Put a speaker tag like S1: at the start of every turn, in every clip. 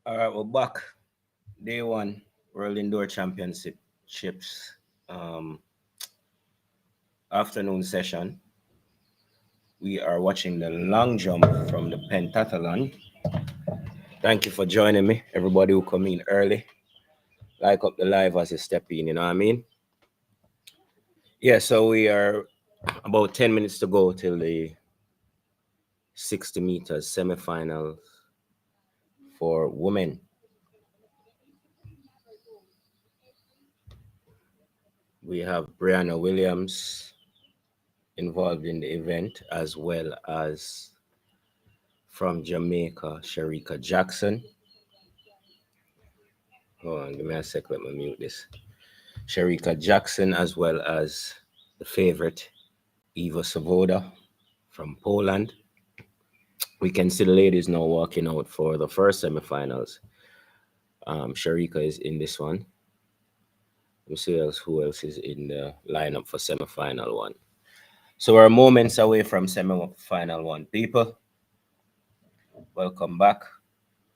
S1: All right, we're back. Day one, World Indoor Championships afternoon session. We are watching the long jump from the pentathlon. Thank you for joining me, everybody who come in early. Like up the live as you step in, you know what I mean? Yeah, so we are about 10 minutes to go till the 60 meters semifinals for women. We have Brianna Williams involved in the event, as well as from Jamaica, Sharika Jackson. Hold on, give me a sec, let me mute this. Sharika Jackson, as well as the favorite, Eva Savoda from Poland. We can see the ladies now walking out for the first semifinals. Sharika is in this one. Let me see who else is in the lineup for semifinal one. So we're moments away from semifinal one. People, welcome back.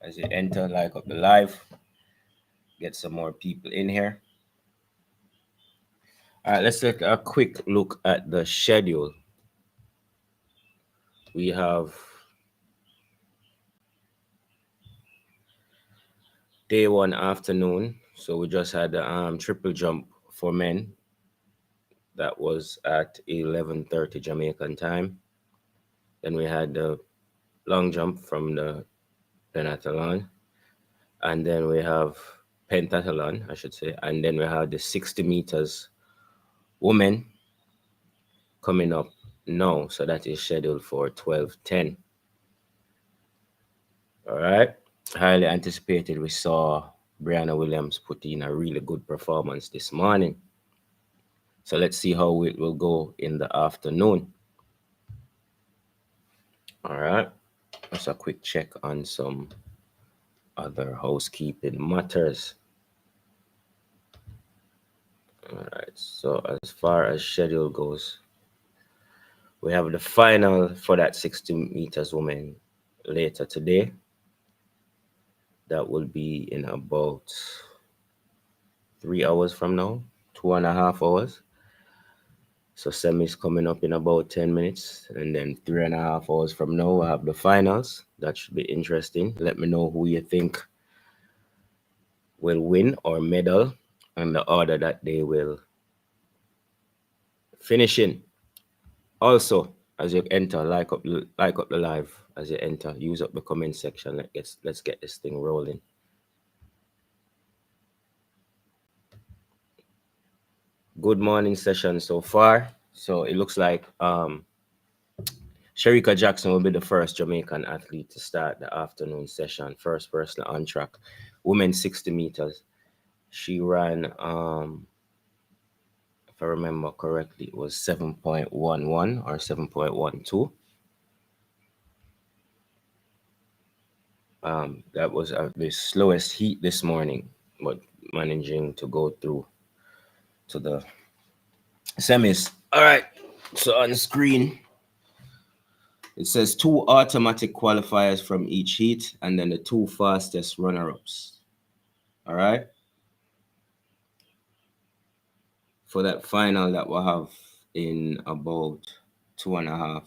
S1: As you enter, like up the live, get some more people in here. All right, let's take a quick look at the schedule. We have day one afternoon. So we just had the triple jump for men. That was at 11:30 Jamaican time. Then we had the long jump from the pentathlon. And then we have pentathlon, I should say. And then we have the 60 meters women coming up now. So that is scheduled for 12:10. All right. Highly anticipated. We saw Brianna Williams put in a really good performance this morning. So let's see how it will go in the afternoon. All right. Just a quick check on some other housekeeping matters. All right. So as far as schedule goes, we have the final for that 60 meters women later today. That will be in about 3 hours from now, 2.5 hours. So semi is coming up in about 10 minutes. And then 3.5 hours from now, we'll have the finals. That should be interesting. Let me know who you think will win or medal and the order that they will finish in. Also, as you enter, like up the live as you enter. Use up the comment section. Let's get this thing rolling. Good morning session so far. So it looks like Sharika Jackson will be the first Jamaican athlete to start the afternoon session. First person on track. Women 60 meters. She ran, if I remember correctly, it was 7.11 or 7.12. That was the slowest heat this morning, but managing to go through to the semis. All right. So on screen, it says 2 automatic qualifiers from each heat and then the 2 fastest runner-ups. All right. For that final that we'll have in about 2.5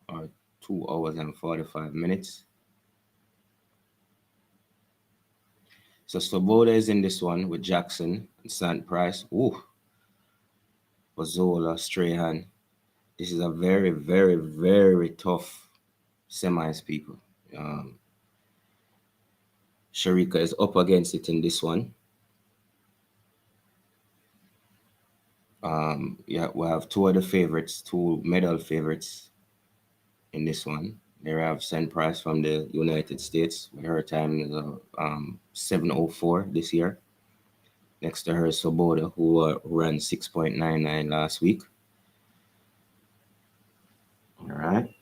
S1: or 2 hours and 45 minutes. So Svoboda is in this one with Jackson and Sant Price. Ooh. Ozola, Strahan. This is a very, very, very tough semis, people. Sharika is up against it in this one. Yeah, we have two other favorites, two medal favorites in this one. There have Sant Price from the United States. Her time is 7:04 this year. Next to her, Svoboda, who ran 6.99 last week. All right.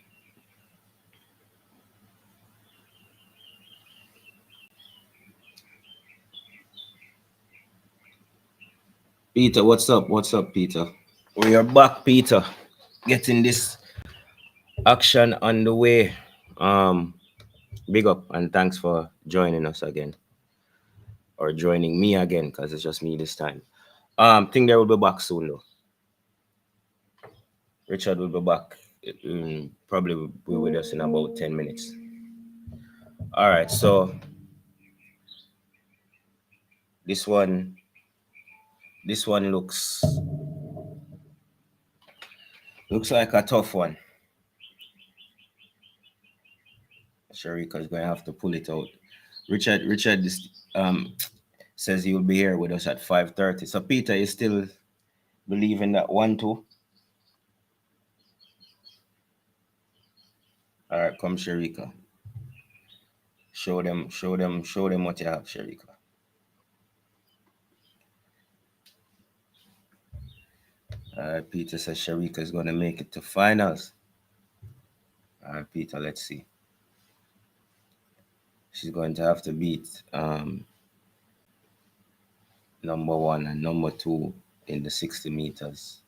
S1: Peter, what's up? What's up, Peter? We are back, Peter. Getting this action on the way. Big up and thanks for joining us again, or joining me again, because it's just me this time. Think they will be back soon though. Richard will be back. Probably will be with us in about 10 minutes. All right, so this one, this one looks like a tough one. Sharika is going to have to pull it out. Richard um, says he will be here with us at 5:30. So Peter is still believing that one too. All right, come Sharika. Show them what you have, Sharika. Peter says Sharika is going to make it to finals. All right, Peter, let's see. She's going to have to beat number one and number two in the 60 meters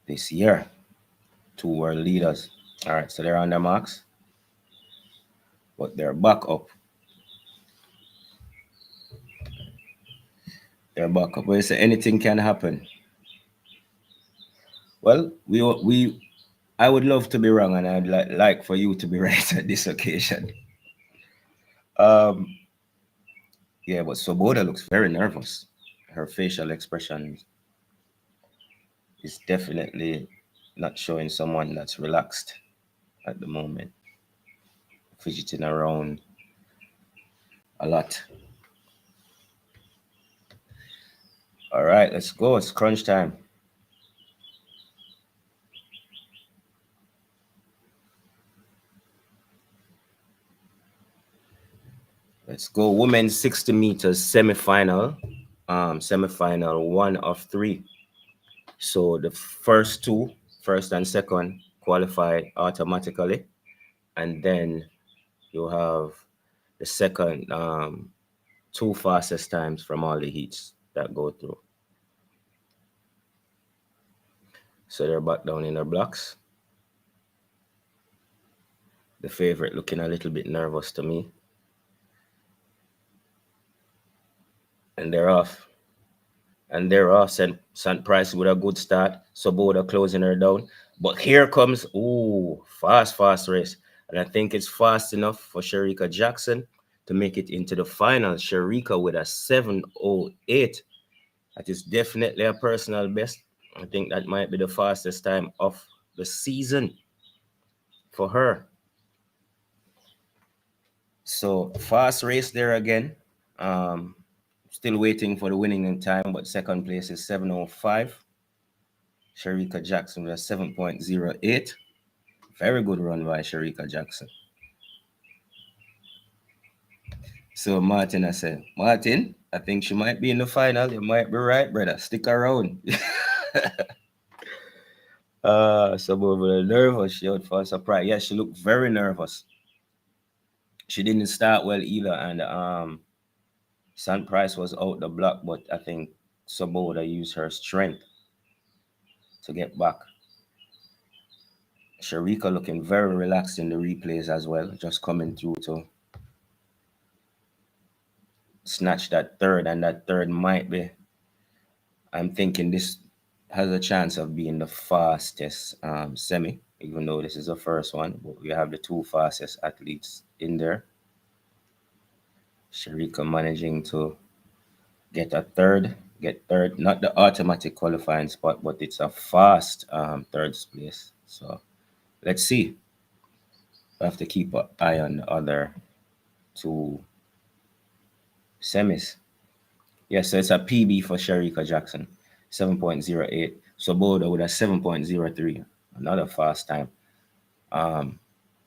S1: this year. Two world leaders. All right, so they're on their marks, but they're back up. They're back up. But you say anything can happen. Well, I would love to be wrong, and I'd like for you to be right at this occasion. Um, yeah, but Svoboda looks very nervous. Her facial expression is definitely not showing someone that's relaxed at the moment, fidgeting around a lot. All right, let's go. It's crunch time. Let's go. Women's 60 meters semifinal. Semifinal 1 of 3. So the first two, first and second, qualify automatically, and then you have the second two fastest times from all the heats that go through. So they're back down in their blocks. The favorite looking a little bit nervous to me. And they're off. And they're off. St. Price with a good start. Svoboda closing her down. But here comes, fast race. And I think it's fast enough for Shericka Jackson to make it into the final. Shericka with a 7:08. That is definitely a personal best. I think that might be the fastest time of the season for her. So fast race there again. Still waiting for the winning in time, but second place is 7:05. Shericka Jackson with a 7.08. Very good run by Shericka Jackson. So Martin, I said, Martin, I think she might be in the final. You might be right, brother. Stick around. So nervous. She out for a surprise. Yeah, she looked very nervous. She didn't start well either, and St. Price was out the block, but I think Svoboda used her strength to get back. Shericka looking very relaxed in the replays as well, just coming through to snatch that third, and that third might be, I'm thinking this has a chance of being the fastest semi, even though this is the first one, but we have the two fastest athletes in there. Shericka managing to get third, not the automatic qualifying spot, but it's a fast third place. So let's see. I have to keep an eye on the other two semis. Yes, so it's a PB for Shericka Jackson, 7.08. Svoboda with a 7.03, another fast time.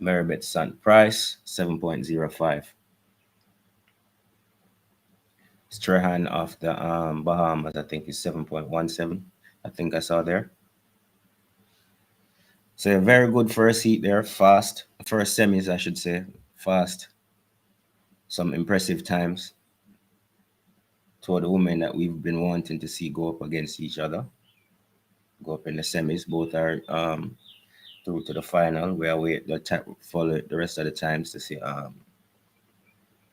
S1: Maribeth St. Price, 7.05. Strahan of the Bahamas, I think, is 7.17. I think I saw there. So a very good first heat there, fast. First semis, I should say, fast. Some impressive times to the women that we've been wanting to see go up against each other, go up in the semis. Both are through to the final. We await follow the rest of the times to see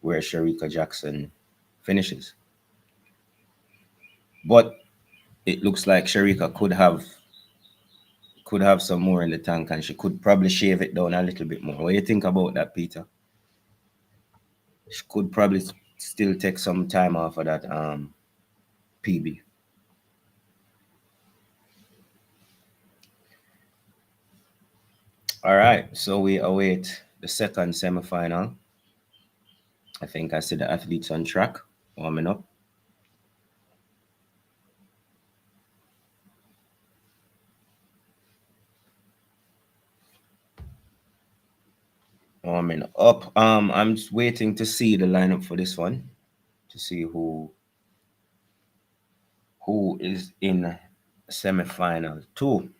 S1: where Shericka Jackson finishes. But it looks like Shericka could have some more in the tank, and she could probably shave it down a little bit more. What do you think about that, Peter? She could probably still take some time off of that PB. All right, so we await the second semifinal. I think I see the athletes on track warming up. Warming up. I'm just waiting to see the lineup for this one, to see who is in semifinal 2.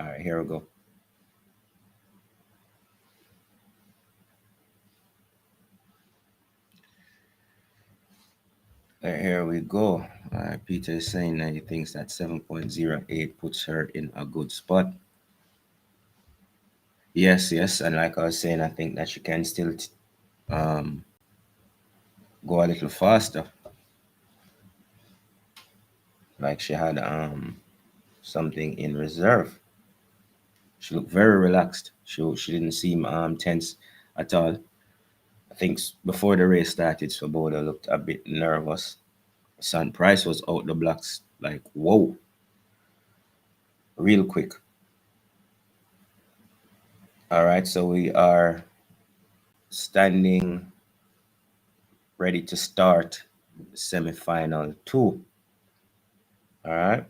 S1: All right, here we go. Here we go. Peter is saying that he thinks that 7.08 puts her in a good spot. Yes, and like I was saying, I think that she can still go a little faster. Like she had something in reserve. She looked very relaxed. She didn't seem tense at all. I think before the race started, Swoboda looked a bit nervous. San Price was out the blocks like whoa, real quick. All right, so we are standing ready to start semifinal 2. All right,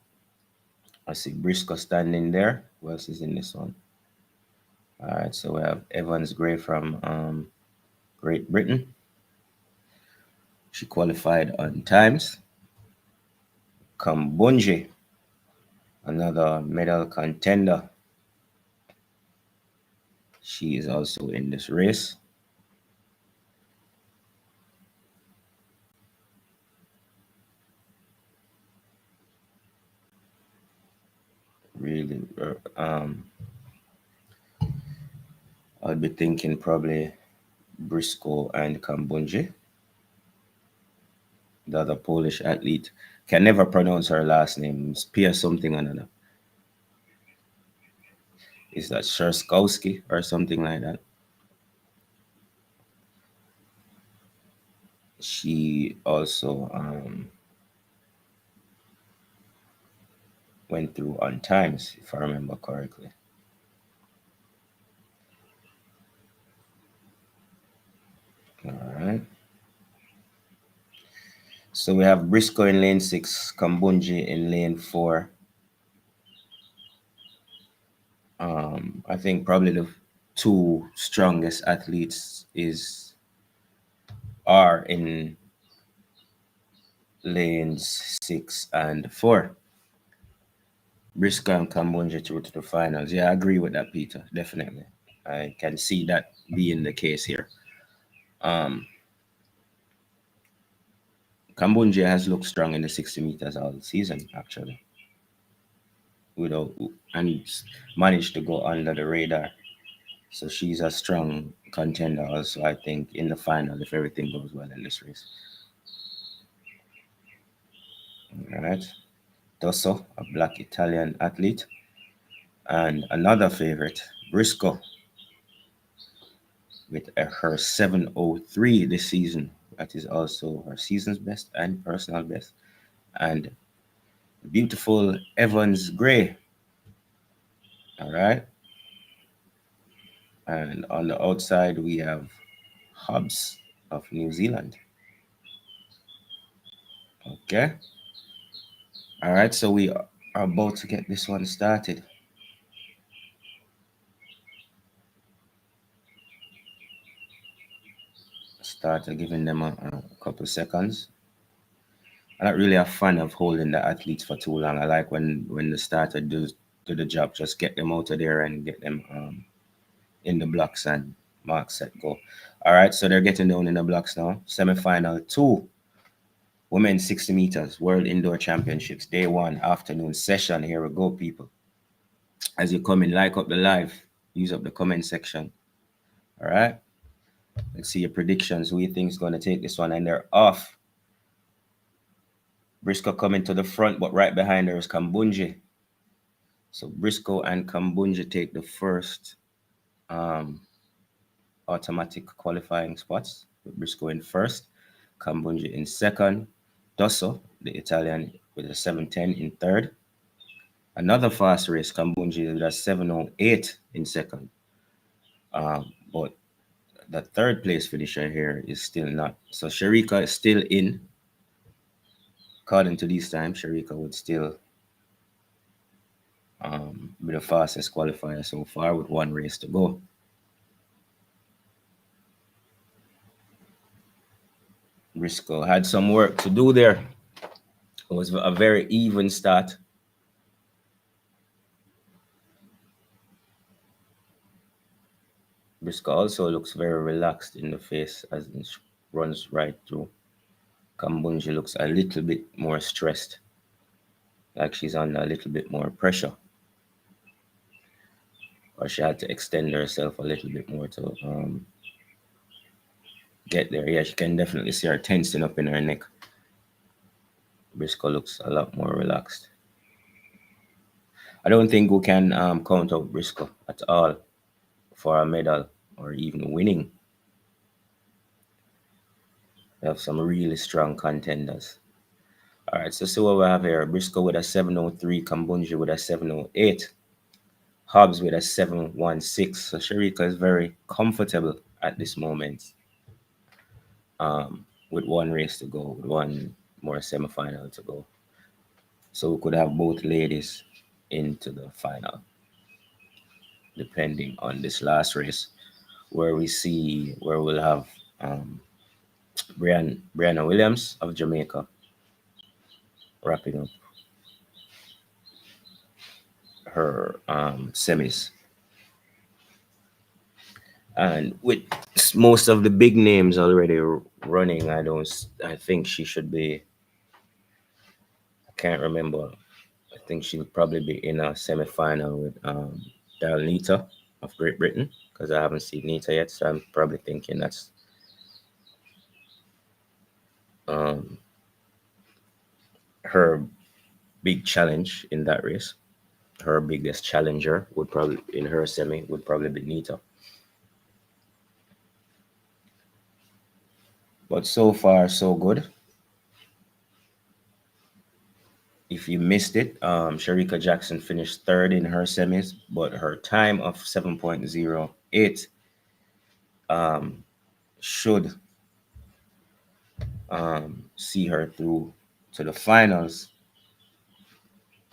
S1: I see Briscoe standing there. Who else is in this one? All right, so we have Evans Gray from Great Britain. She qualified on times. Kambunji, another medal contender. She is also in this race. Really, I'd be thinking probably Briscoe and Kambunji. The other Polish athlete. Can never pronounce her last name. Spear something another. Is that Sherskowski or something like that? She also went through on times, if I remember correctly. All right. So we have Briscoe in lane 6, Kambunji in lane 4. I think probably the 2 strongest athletes are in lanes 6 and 4. Briscoe and Kambunji through to the finals. Yeah, I agree with that, Peter. Definitely. I can see that being the case here. Kambunji has looked strong in the 60 meters all season, actually. And managed to go under the radar. So she's a strong contender also, I think, in the final if everything goes well in this race. All right. Dosso, a black Italian athlete. And another favorite, Briscoe, with her 7:03 this season. That is also her season's best and personal best. And beautiful Evans Gray. All right. And on the outside, we have Hobbs of New Zealand. Okay. All right. So we are about to get this one started. Start giving them a couple seconds. I'm not really a fan of holding the athletes for too long. I like when the starter do the job, just get them out of there and get them in the blocks and mark, set, go. All right, so they're getting down in the blocks now. Semi-final 2, women's 60 meters, World Indoor Championships, day 1, afternoon session. Here we go, people. As you come in, like up the live, use up the comment section. All right. Let's see your predictions. Who you think is going to take this one? And they're off. Briscoe coming to the front, but right behind her is Kambunji. So Briscoe and Kambunji take the first automatic qualifying spots, with Briscoe in first, Kambunji in second, Dosso, the Italian, with a 7:10 in third. Another fast race, Kambunji with a 7:08 in second. But the third place finisher here is still not. So Sharika is still in. According to these times, Sharika would still be the fastest qualifier so far with one race to go. Briscoe had some work to do there. It was a very even start. Briscoe also looks very relaxed in the face as it runs right through. Kambunji looks a little bit more stressed, like she's under a little bit more pressure. Or she had to extend herself a little bit more to get there. Yeah, she can definitely see her tensing up in her neck. Briscoe looks a lot more relaxed. I don't think we can count out Briscoe at all for a medal or even winning. We have some really strong contenders. All right, so see what we have here. Briscoe with a 7:03, Kambunji with a 7:08, Hobbs with a 7:16. So Sharika is very comfortable at this moment, with one race to go, with one more semifinal to go. So we could have both ladies into the final, depending on this last race, where we'll have Brianna Williams of Jamaica wrapping up her semis. And with most of the big names already running, I think she should be, I can't remember. I think she'll probably be in a semi-final with Daryl Nita of Great Britain, because I haven't seen Nita yet, so I'm probably thinking that's her big challenge in that race. Her biggest challenger would probably in her semi would probably be Nita. But so far, so good. If you missed it, Sharika Jackson finished third in her semis, but her time of 7.08 should see her through to the finals,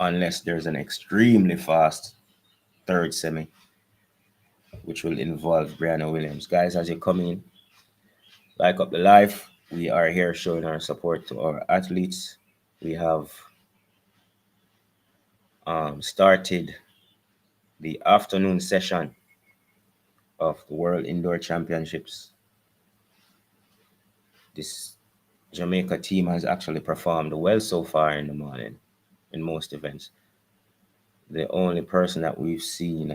S1: unless there's an extremely fast third semi, which will involve Brianna Williams. Guys, as you come in, like up the live. We are here showing our support to our athletes. We have started the afternoon session of the World Indoor Championships. This Jamaica team has actually performed well so far in the morning in most events. The only person that we've seen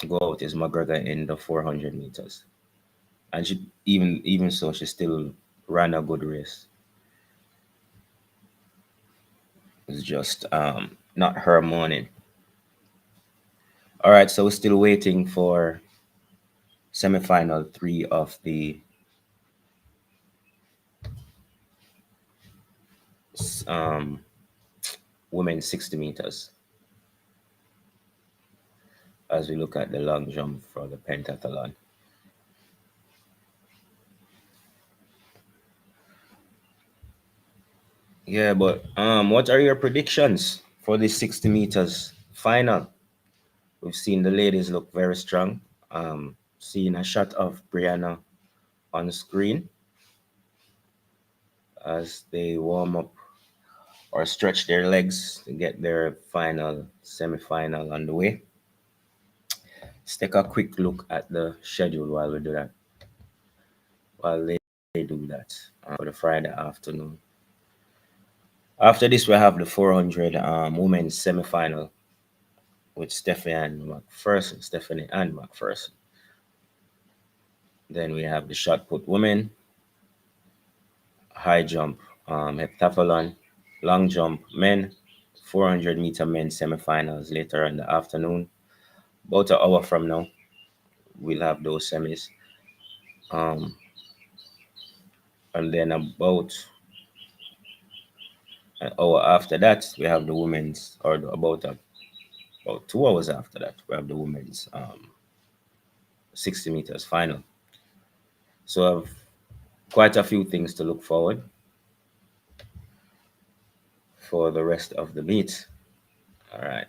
S1: go out is McGregor in the 400 meters, and she even so she still ran a good race. It's just not her morning. All right, so we're still waiting for semifinal 3 of the um, women's 60 meters as we look at the long jump for the pentathlon. Yeah, but what are your predictions for the 60 meters final? We've seen the ladies look very strong. Seeing a shot of Brianna on the screen as they warm up or stretch their legs to get their final semi-final on the way. Let's take a quick look at the schedule while we do that. While they do that for the Friday afternoon. After this, we have the 400 women's semi-final. with Stephanie and McPherson. Then we have the shot put women, high jump, heptathlon, long jump men, 400-meter men semifinals later in the afternoon. About an hour from now, we'll have those semis. Um, and then an hour after that, we have the women's, or about 2 hours after that, we have the women's 60 meters final. So I've quite a few things to look forward for the rest of the meet. All right.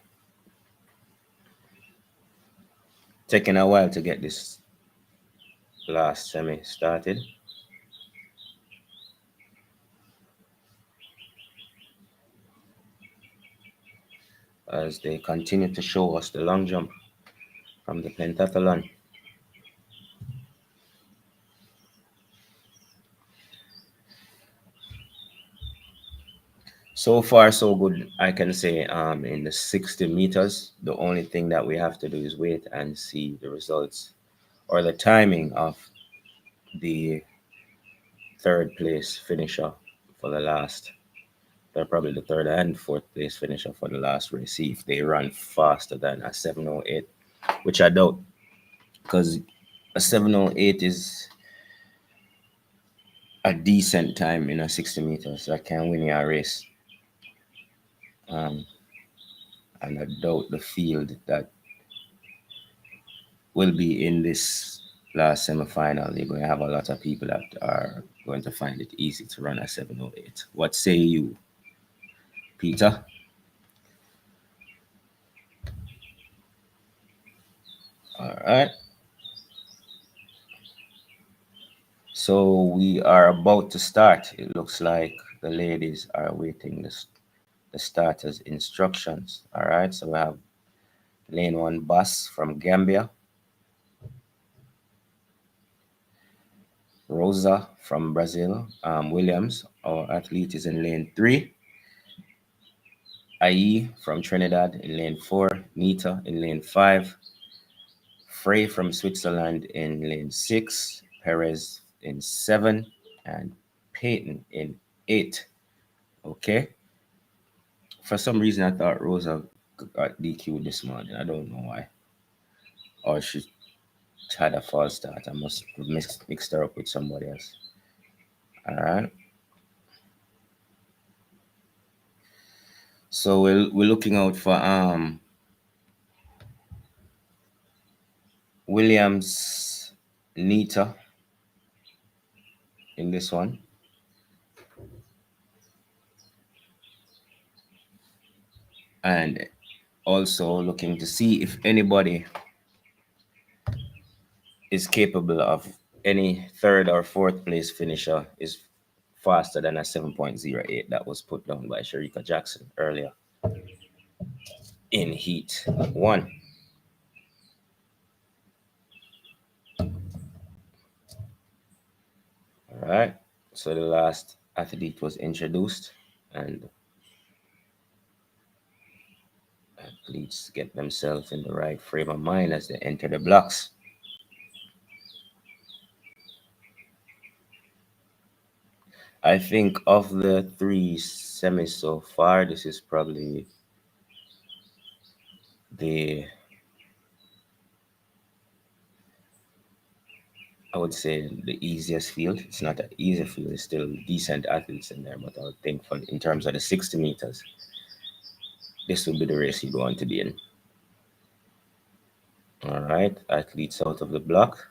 S1: Taking a while to get this last semi started. As they continue to show us the long jump from the pentathlon. So far, so good. I can say in the 60 meters, the only thing that we have to do is wait and see the results or the timing of the third place finisher for the last. They're probably the third and fourth place finisher for the last race. See if they run faster than a 7:08, which I doubt, because a 7:08 is a decent time in a 60 meters that can win you a race. Um, and I doubt the field that will be in this last semifinal. You're going to have a lot of people that are going to find it easy to run a 7:08. What say you, Peter? All right. So we are about to start. It looks like the ladies are waiting the starters' instructions. All right. So we have lane one bus from Gambia, Rosa from Brazil, Williams, our athlete, is in lane three. Ai from Trinidad in lane four, Nita in lane five, Frey from Switzerland in lane six, Perez in seven, and Peyton in eight. Okay. For some reason, I thought Rosa got DQ this morning. I don't know why. Or she had a false start. I must have mixed her up with somebody else. All right. So we're looking out for Williams Nita in this one. And also looking to see if anybody is capable of any third or fourth place finisher is faster than a 7.08 that was put down by Sherika Jackson earlier in heat one. All right. So the last athlete was introduced, and athletes get themselves in the right frame of mind as they enter the blocks. I think of the three semis so far, this is probably the, I would say, the easiest field. It's not an easy field, it's still decent athletes in there, but I would think in terms of the 60 meters, this would be the race you'd want to be in. All right, athletes out of the block.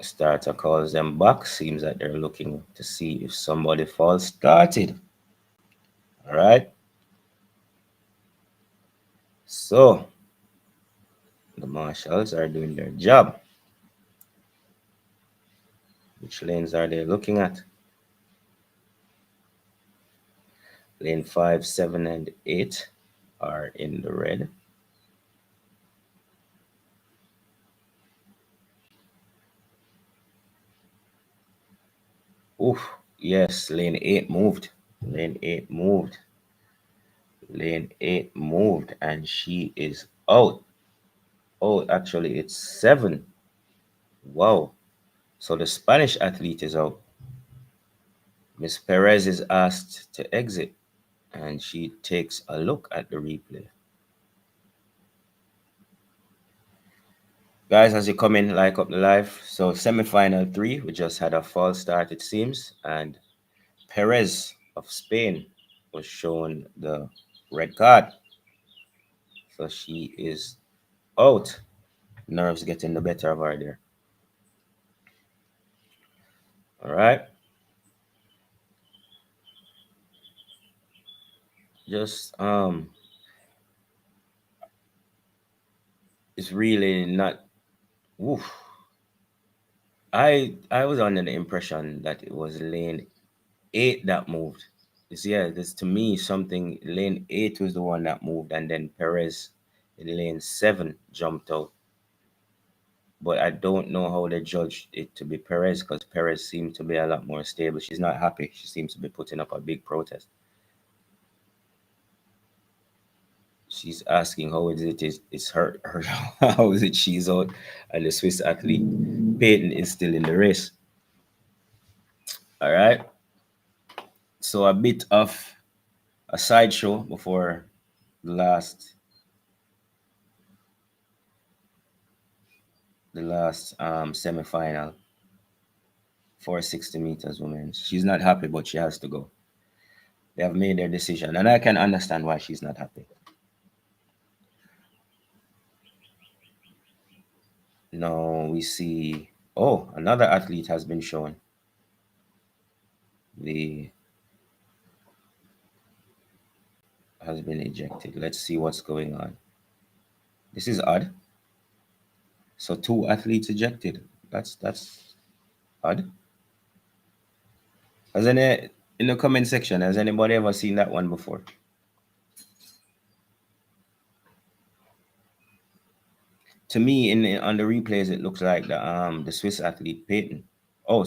S1: Starter calls them back. Seems that they're looking to see if somebody falls started. All right. So the marshals are doing their job. Which lanes are they looking at? Lane 5, 7, and 8 are in the red. Oof, yes, lane 8 moved. Lane 8 moved. Lane 8 moved and she is out. Oh, actually, it's 7. Wow. So the Spanish athlete is out. Miss Perez is asked to exit and she takes a look at the replay. Guys, as you come in, like up the live. So semi-final 3, we just had a false start, it seems, and Perez of Spain was shown the red card. So she is out. Nerves getting the better of her there. All right. Just it's really not. Oof. I was under the impression that it was lane 8 that moved. Yeah, this to me something. Lane 8 was the one that moved, and then Perez in lane 7 jumped out. But I don't know how they judged it to be Perez because Perez seemed to be a lot more stable. She's not happy. She seems to be putting up a big protest. She's asking how is it is her how is it she's out and the Swiss athlete Peyton is still in the race. All right. So a bit of a sideshow before the last semi-final for 60 meters women. She's not happy, but she has to go. They have made their decision, and I can understand why she's not happy. Now we see, oh, another athlete has been shown. The has been ejected. Let's see what's going on. This is odd. So 2 athletes ejected. That's odd. Has any in the comment section, has anybody ever seen that one before? To me, on the replays, it looks like the Swiss athlete Peyton. Oh,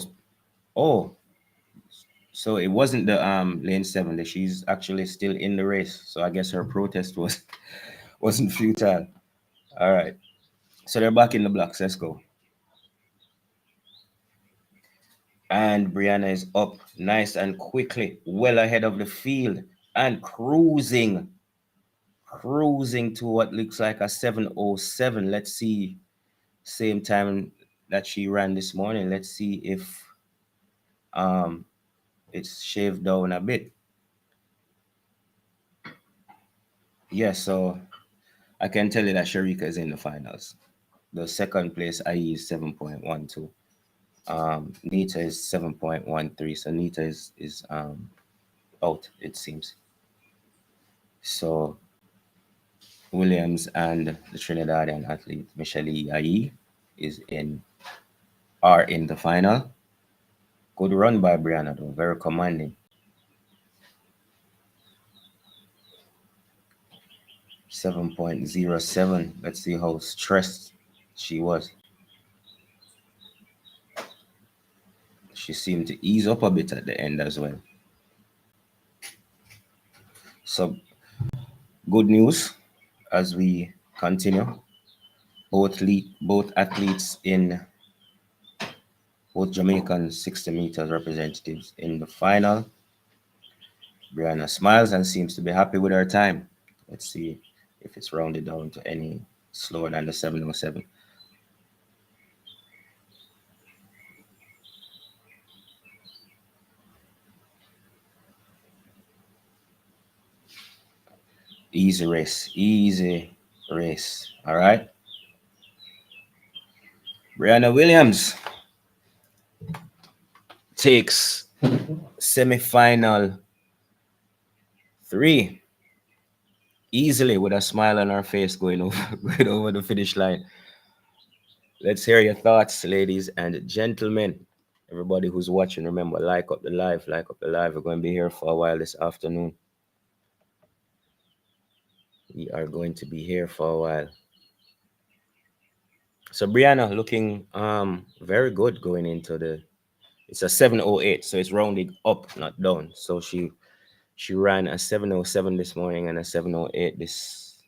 S1: oh, so it wasn't the lane 7 that she's actually still in the race. So I guess her protest wasn't futile. All right. So they're back in the blocks. Let's go. And Brianna is up nice and quickly, well ahead of the field and cruising to what looks like a 7:07. Let's see, same time that she ran this morning. Let's see if um it's shaved down a bit. Yeah, so I can tell you that Sharika is in the finals. The second place IE is 7.12. Nita is 7.13. So Nita is out, it seems. So Williams and the Trinidadian athlete Michelle Ayi are in the final. Good run by Brianna though, very commanding. 7.07. Let's see how stressed she was. She seemed to ease up a bit at the end as well. So good news as we continue. Both athletes in both Jamaican 60 meters representatives in the final. Brianna smiles and seems to be happy with her time. Let's see if it's rounded down to any slower than the 7:07. Easy race. All right. Brianna Williams takes semi-final 3 easily with a smile on her face going over the finish line. Let's hear your thoughts, ladies and gentlemen. Everybody who's watching, remember, like up the live. We're going to be here for a while this afternoon. We are going to be here for a while. So Brianna looking very good going into it's a 7:08, so it's rounded up, not down. So she She ran a 7:07 this morning and a 7:08 this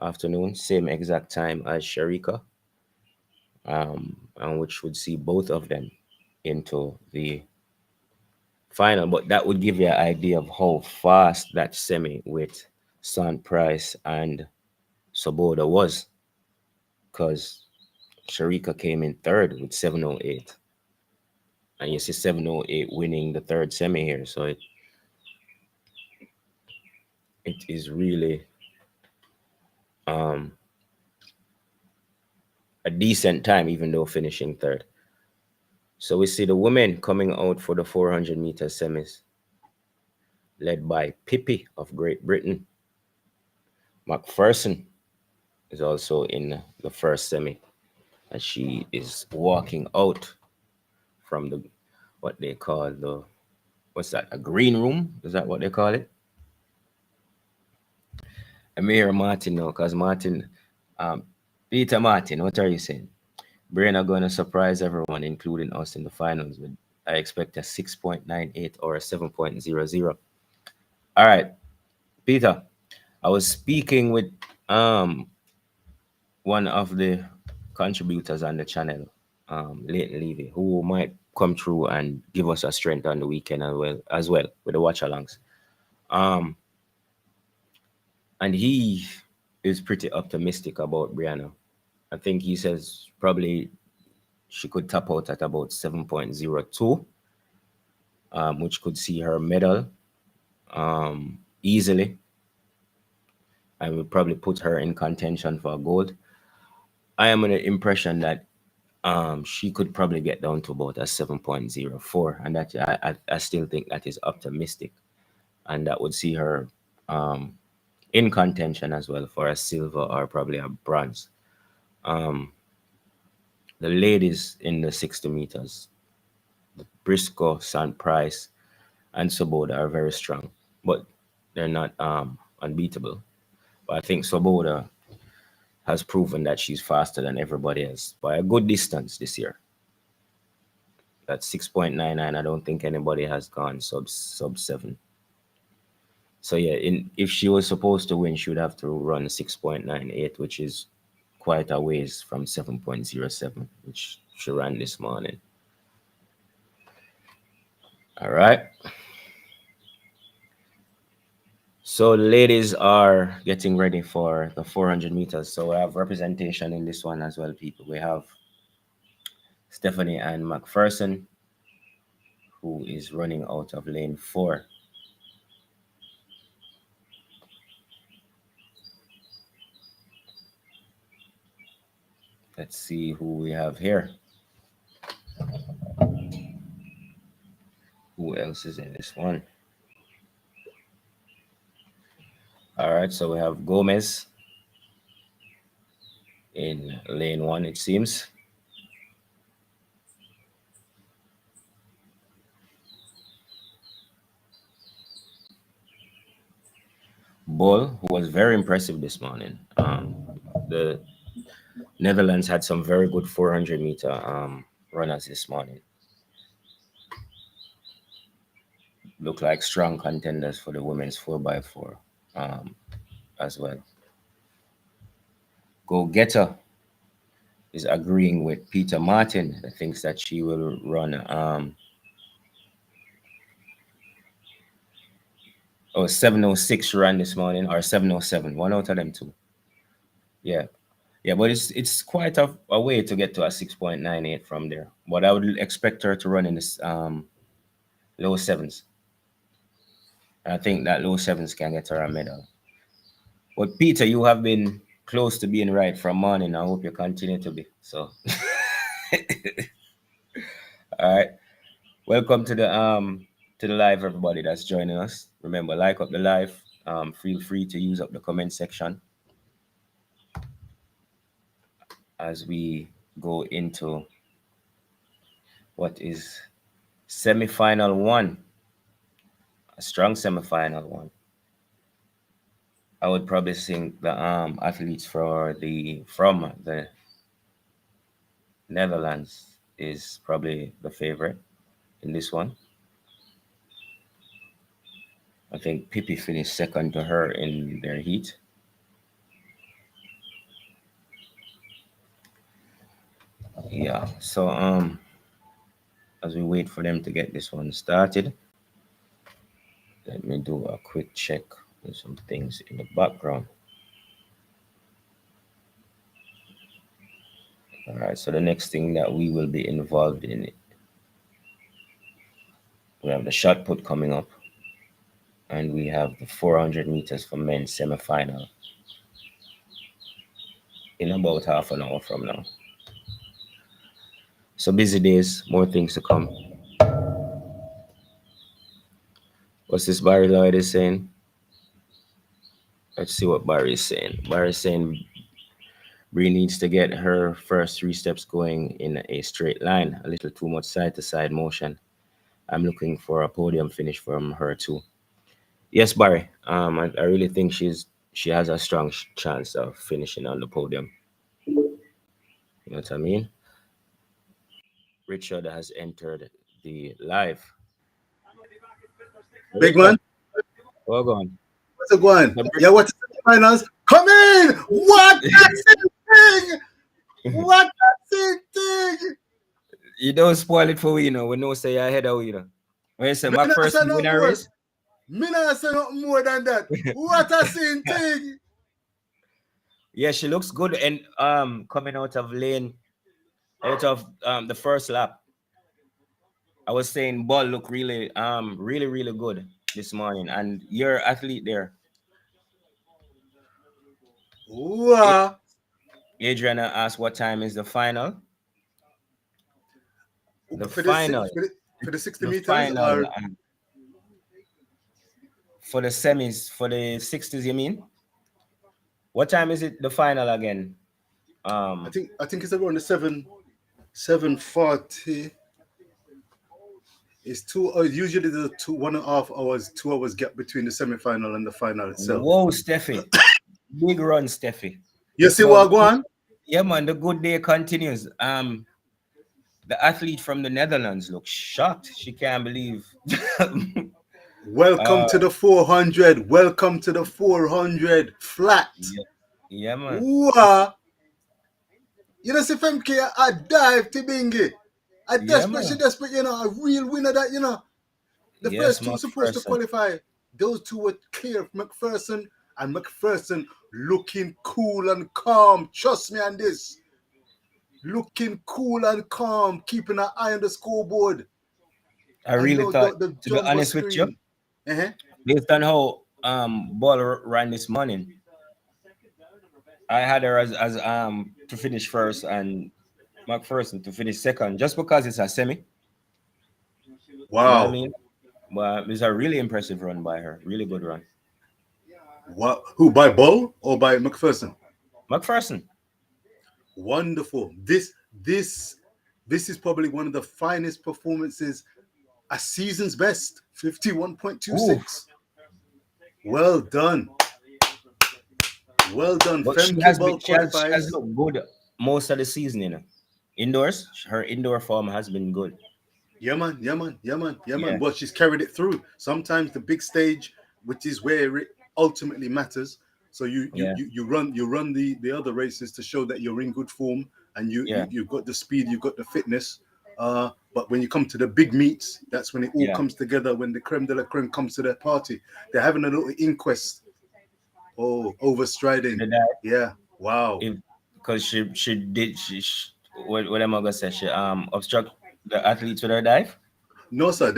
S1: afternoon, same exact time as Sharika, and which would see both of them into the final. But that would give you an idea of how fast that semi with Sant Price and Soboda was, because Sharika came in third with 7:08, and you see 7:08 winning the third semi here. So it is really um, a decent time, even though finishing third. So we see the women coming out for the 400-meter semis, led by Pippi of Great Britain. McPherson is also in the first semi, and she is walking out from the what they call the what's that, a green room? Is that what they call it? I'm here Martin now, because Martin, um, Peter Martin, what are you saying? Brain are going to surprise everyone, including us, in the finals. With I expect a 6.98 or a 7.00. All right, Peter. I was speaking with um one of the contributors on the channel, Leighton Levy, who might come through and give us a strength on the weekend as well with the watch alongs. Um, and he is pretty optimistic about Brianna. I think he says probably she could top out at about 7.02, which could see her medal easily, and would probably put her in contention for gold. I am under the impression that she could probably get down to about a 7.04, and that I still think that is optimistic, and that would see her um, in contention as well for a silver or probably a bronze. Um, the ladies in the 60 meters, Briscoe, Sant Price, and Swoboda are very strong, but they're not unbeatable. But I think Swoboda has proven that she's faster than everybody else by a good distance this year. At 6.99, I don't think anybody has gone sub 7. So yeah, if she was supposed to win, she would have to run 6.98, which is quite a ways from 7.07, which she ran this morning. All right. So the ladies are getting ready for the 400 meters. So we have representation in this one as well, people. We have Stephanie Ann McPherson, who is running out of lane 4. Let's see who we have here. Who else is in this one? All right, so we have Gomez in lane 1, it seems. Bol, who was very impressive this morning. The Netherlands had some very good 400-meter runners this morning. Look like strong contenders for the women's 4x4 as well. Go Getter is agreeing with Peter Martin, that thinks that she will run 7:06 run this morning, or 7:07, one out of them two. Yeah. Yeah, but it's quite a way to get to a 6.98 from there. But I would expect her to run in this low sevens. I think that low sevens can get her a medal. But Peter, you have been close to being right from morning. I hope you continue to be. So all right. Welcome to the live, everybody that's joining us. Remember, like up the live. Feel free to use up the comment section as we go into what is semi-final 1, a strong semi-final 1. I would probably think the athletes from the Netherlands is probably the favorite in this one. I think Pippi finished second to her in their heat. Yeah. So as we wait for them to get this one started, let me do a quick check on some things in the background. All right. So the next thing that we will be involved in, we have the shot put coming up, and we have the 400 meters for men semifinal in about half an hour from now. So busy days, more things to come. What's this Barry Lloyd is saying? Let's see what Barry is saying. Barry is saying Bree needs to get her first three steps going in a straight line, a little too much side to side motion. I'm looking for a podium finish from her too. Yes, Barry. I really think she has a strong chance of finishing on the podium. You know what I mean? Richard has entered the live.
S2: Big man,
S1: Richard, hold on.
S2: what's it going?
S1: So,
S2: Yeah, what's the finals? Come in! What a thing! What a thing!
S1: you don't spoil it for we, you know. We know say you're ahead of we, you know. When you say
S2: Me not say
S1: McPherson
S2: no
S1: win a
S2: more.
S1: race,
S2: Me not say no more than that. What a thing!
S1: yeah, she looks good and coming out of lane, out of the first lap. I was saying ball look really good this morning, and your athlete there,
S2: Wow.
S1: Adriana asked what time is the final. The
S2: For the
S1: final,
S2: for the 60
S1: the
S2: meters
S1: final
S2: or
S1: for the semis, for the 60s. You mean? What time is it? The final again? Um,
S2: I think it's around the 7:40. It's two usually the 1.5 hours, 2 hours gap between the semi-final and the final itself.
S1: whoa, Steffi, big run, Steffi.
S2: You see
S1: So
S2: what going on?
S1: yeah, man, the good day continues. The athlete from the Netherlands looks shocked. She can't believe.
S2: Welcome
S1: uh,
S2: to the 400. Welcome to the 400 flat.
S1: yeah, yeah, man.
S2: Wow. You know, see, FMK, I dive to Bingy. I
S1: Yeah,
S2: desperate, she
S1: man.
S2: desperate, you know, a real winner that, you know, the
S1: Yes,
S2: first two supposed to
S1: McPherson.
S2: qualify. Those two were clear, McPherson and McPherson looking cool and calm. Trust me on this. Looking cool and calm, keeping an eye on the scoreboard
S1: I
S2: and
S1: really
S2: no
S1: thought,
S2: the
S1: to be
S2: jumbo
S1: honest with you,
S2: screen. Uh-huh.
S1: based on how ball ran this morning, I had her as to finish first and McPherson to finish second, just because it's a semi. You know what I
S2: Wow.
S1: mean? But it's a really impressive run by her. Really good run.
S2: What? Who, by Bull or by McPherson?
S1: McPherson.
S2: Wonderful. This this is probably one of the finest performances, a season's best.
S1: Ooh,
S2: 51.26. Well done. Well done.
S1: but
S2: Femke Ball
S1: she has
S2: qualifies.
S1: looked good most of the season, you know. Indoors, her indoor form has been good.
S2: Yeah, man. Yeah, man. Yeah, man. Yeah,
S1: Yeah,
S2: man. Well, she's carried it through. Sometimes the big stage, which is where it ultimately matters. So
S1: yeah,
S2: you run the other races to show that you're in good form and
S1: yeah,
S2: you've got the speed, you've got the fitness. But when you come to the big meets, that's when it all
S1: yeah.
S2: comes together. When the creme de la creme comes to their party, they're having a little inquest. Oh, overstriding.
S1: Did that
S2: Yeah. Wow.
S1: if because she did what am I gonna say? She obstruct the athletes with her dive.
S2: No, sir.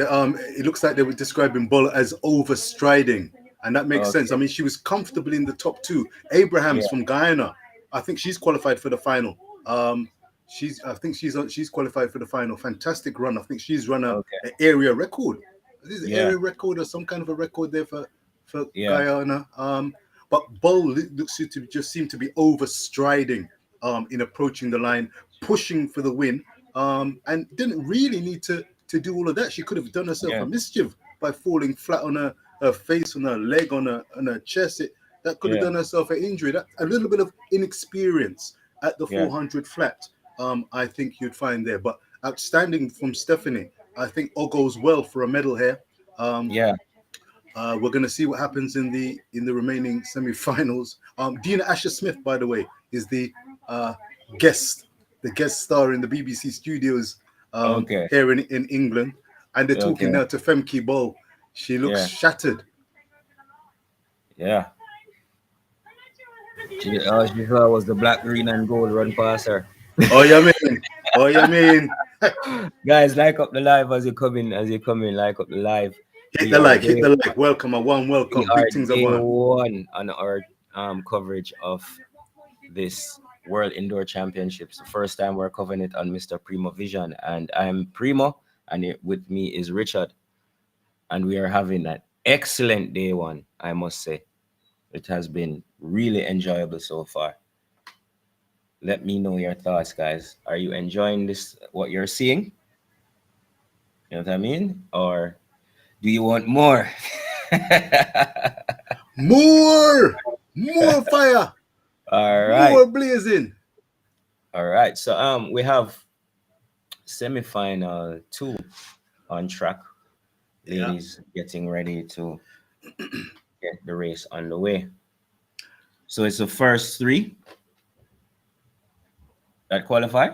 S2: It looks like they were describing Bola as overstriding, and that makes sense.
S1: Okay.
S2: I mean, she was comfortably in the top two.
S1: Yeah.
S2: Abrahams from Guyana, I think she's qualified for the final. I think she's qualified for the final. Fantastic run. I think she's run
S1: Okay.
S2: an area record. This is an
S1: Yeah.
S2: area record or some kind of a record there for
S1: Yeah.
S2: Guyana. But Bull looks to just seem to be overstriding in approaching the line, pushing for the win, and didn't really need to do all of that. She could have done herself
S1: Yeah.
S2: a mischief by falling flat on her face, on her leg, on her chest. That could have
S1: Yeah.
S2: done herself an injury. That a little bit of inexperience at the
S1: Yeah.
S2: 400 flat. I think you'd find there. But outstanding from Stephanie. I think all goes well for a medal here. Um,
S1: Yeah.
S2: We're going to see what happens in the remaining semi-finals. Dina Asher Smith, by the way, is the guest star in the BBC studios
S1: Okay.
S2: here in England, and they're talking
S1: Okay.
S2: now to Femke Bol. She looks
S1: Yeah.
S2: shattered.
S1: Yeah. She thought it was the black, green, and gold run past her.
S2: Oh, you mean? Oh, you mean?
S1: Guys, like up the live as you come in, like up the live.
S2: Hit the like. Welcome, a warm welcome.
S1: We are
S2: Big things are
S1: day
S2: on.
S1: one on our coverage of this World Indoor Championships. The first time we're covering it on Mr. Primo Vision, and I'm Primo, and with me is Richard, and we are having an excellent day one, I must say. It has been really enjoyable so far. Let me know your thoughts, guys. Are you enjoying this, what you're seeing? You know what I mean? Or do you want more?
S2: More fire.
S1: All right.
S2: More blazing.
S1: All right. So we have semi-final 2 on track. Ladies getting ready to get the race on the way. So it's the first 3 that qualify?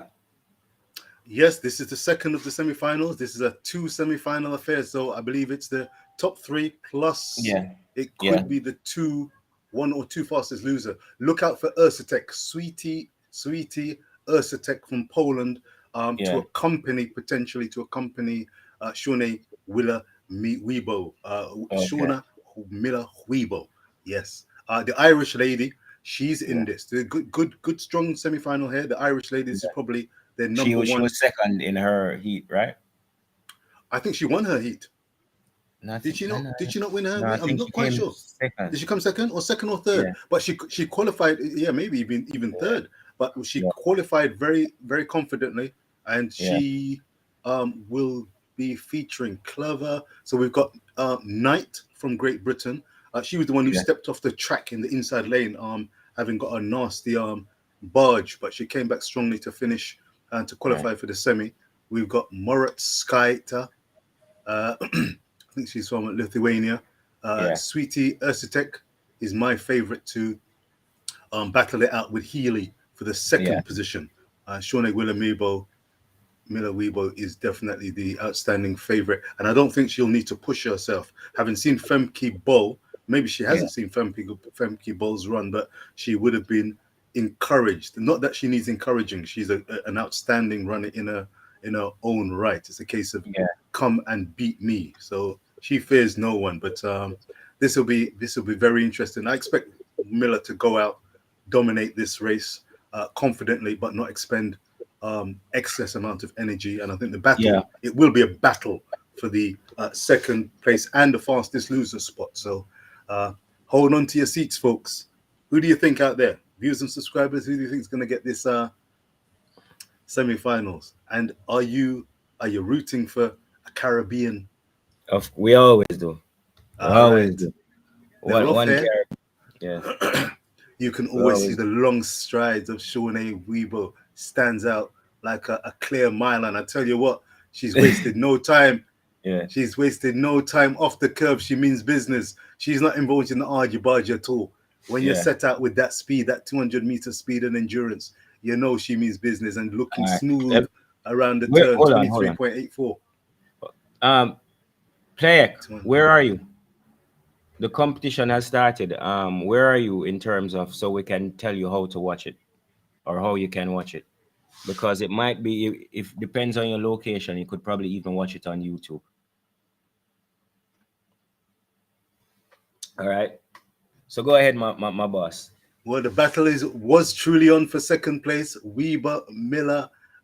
S2: Yes, this is the second of the semi-finals. This is a 2 semi-final affair. So I believe it's the top 3 plus it could be the 1 or 2 fastest loser. Look out for Ursatek, Sweetie Ursatek from Poland to accompany Shaunae Miller-Uibo. Shaunae Miller-Uibo. Yes. The Irish lady, she's in this. The good strong semi-final here. The Irish lady is probably their number 1.
S1: She was second in her heat, right?
S2: I think she won her heat. Did she not? Did she not win her? I'm not quite sure.
S1: Second.
S2: Did she come second or third? Yeah. But she qualified. Yeah, maybe even third. But she qualified very, very confidently, and she will be featuring Clever. So we've got Knight from Great Britain. She was the one who stepped off the track in the inside lane, having got a nasty barge, but she came back strongly to finish and to qualify for the semi. We've got Morat Skaita. I think she's from Lithuania. Sweetie Ursatek is my favorite to battle it out with Healy for the second position. Shaunae Miller-Uibo is definitely the outstanding favorite, and I don't think she'll need to push herself. Having seen Femke Bol, maybe she hasn't seen Femke Bol's run, but she would have been encouraged. Not that she needs encouraging. She's an outstanding runner in her own right. It's a case of come and beat me. So she fears no one. But this will be very interesting. I expect Miller to go out, dominate this race confidently, but not expend excess amount of energy. And I think the battle, it will be a battle for the second place and the fastest loser spot. So hold on to your seats, folks. Who do you think out there? Viewers and subscribers, who do you think is going to get this semi-finals? And are you rooting for a Caribbean?
S1: We always do. Always do. One
S2: You can always see the long strides of Shaunae Miller-Uibo stands out like a clear mile. And I tell you what, she's wasted no time. She's wasted no time off the curb. She means business. She's not involved in the argy-bargy at all. When you're set out with that speed, that 200-meter speed and endurance, you know she means business and looking smooth around the turn, 23.84.
S1: Player, where are you? The competition has started. Where are you in terms of, so we can tell you how to watch it or how you can watch it? Because it might be, if depends on your location, you could probably even watch it on YouTube. All right. So go ahead, my boss.
S2: Well, the battle was truly on for second place.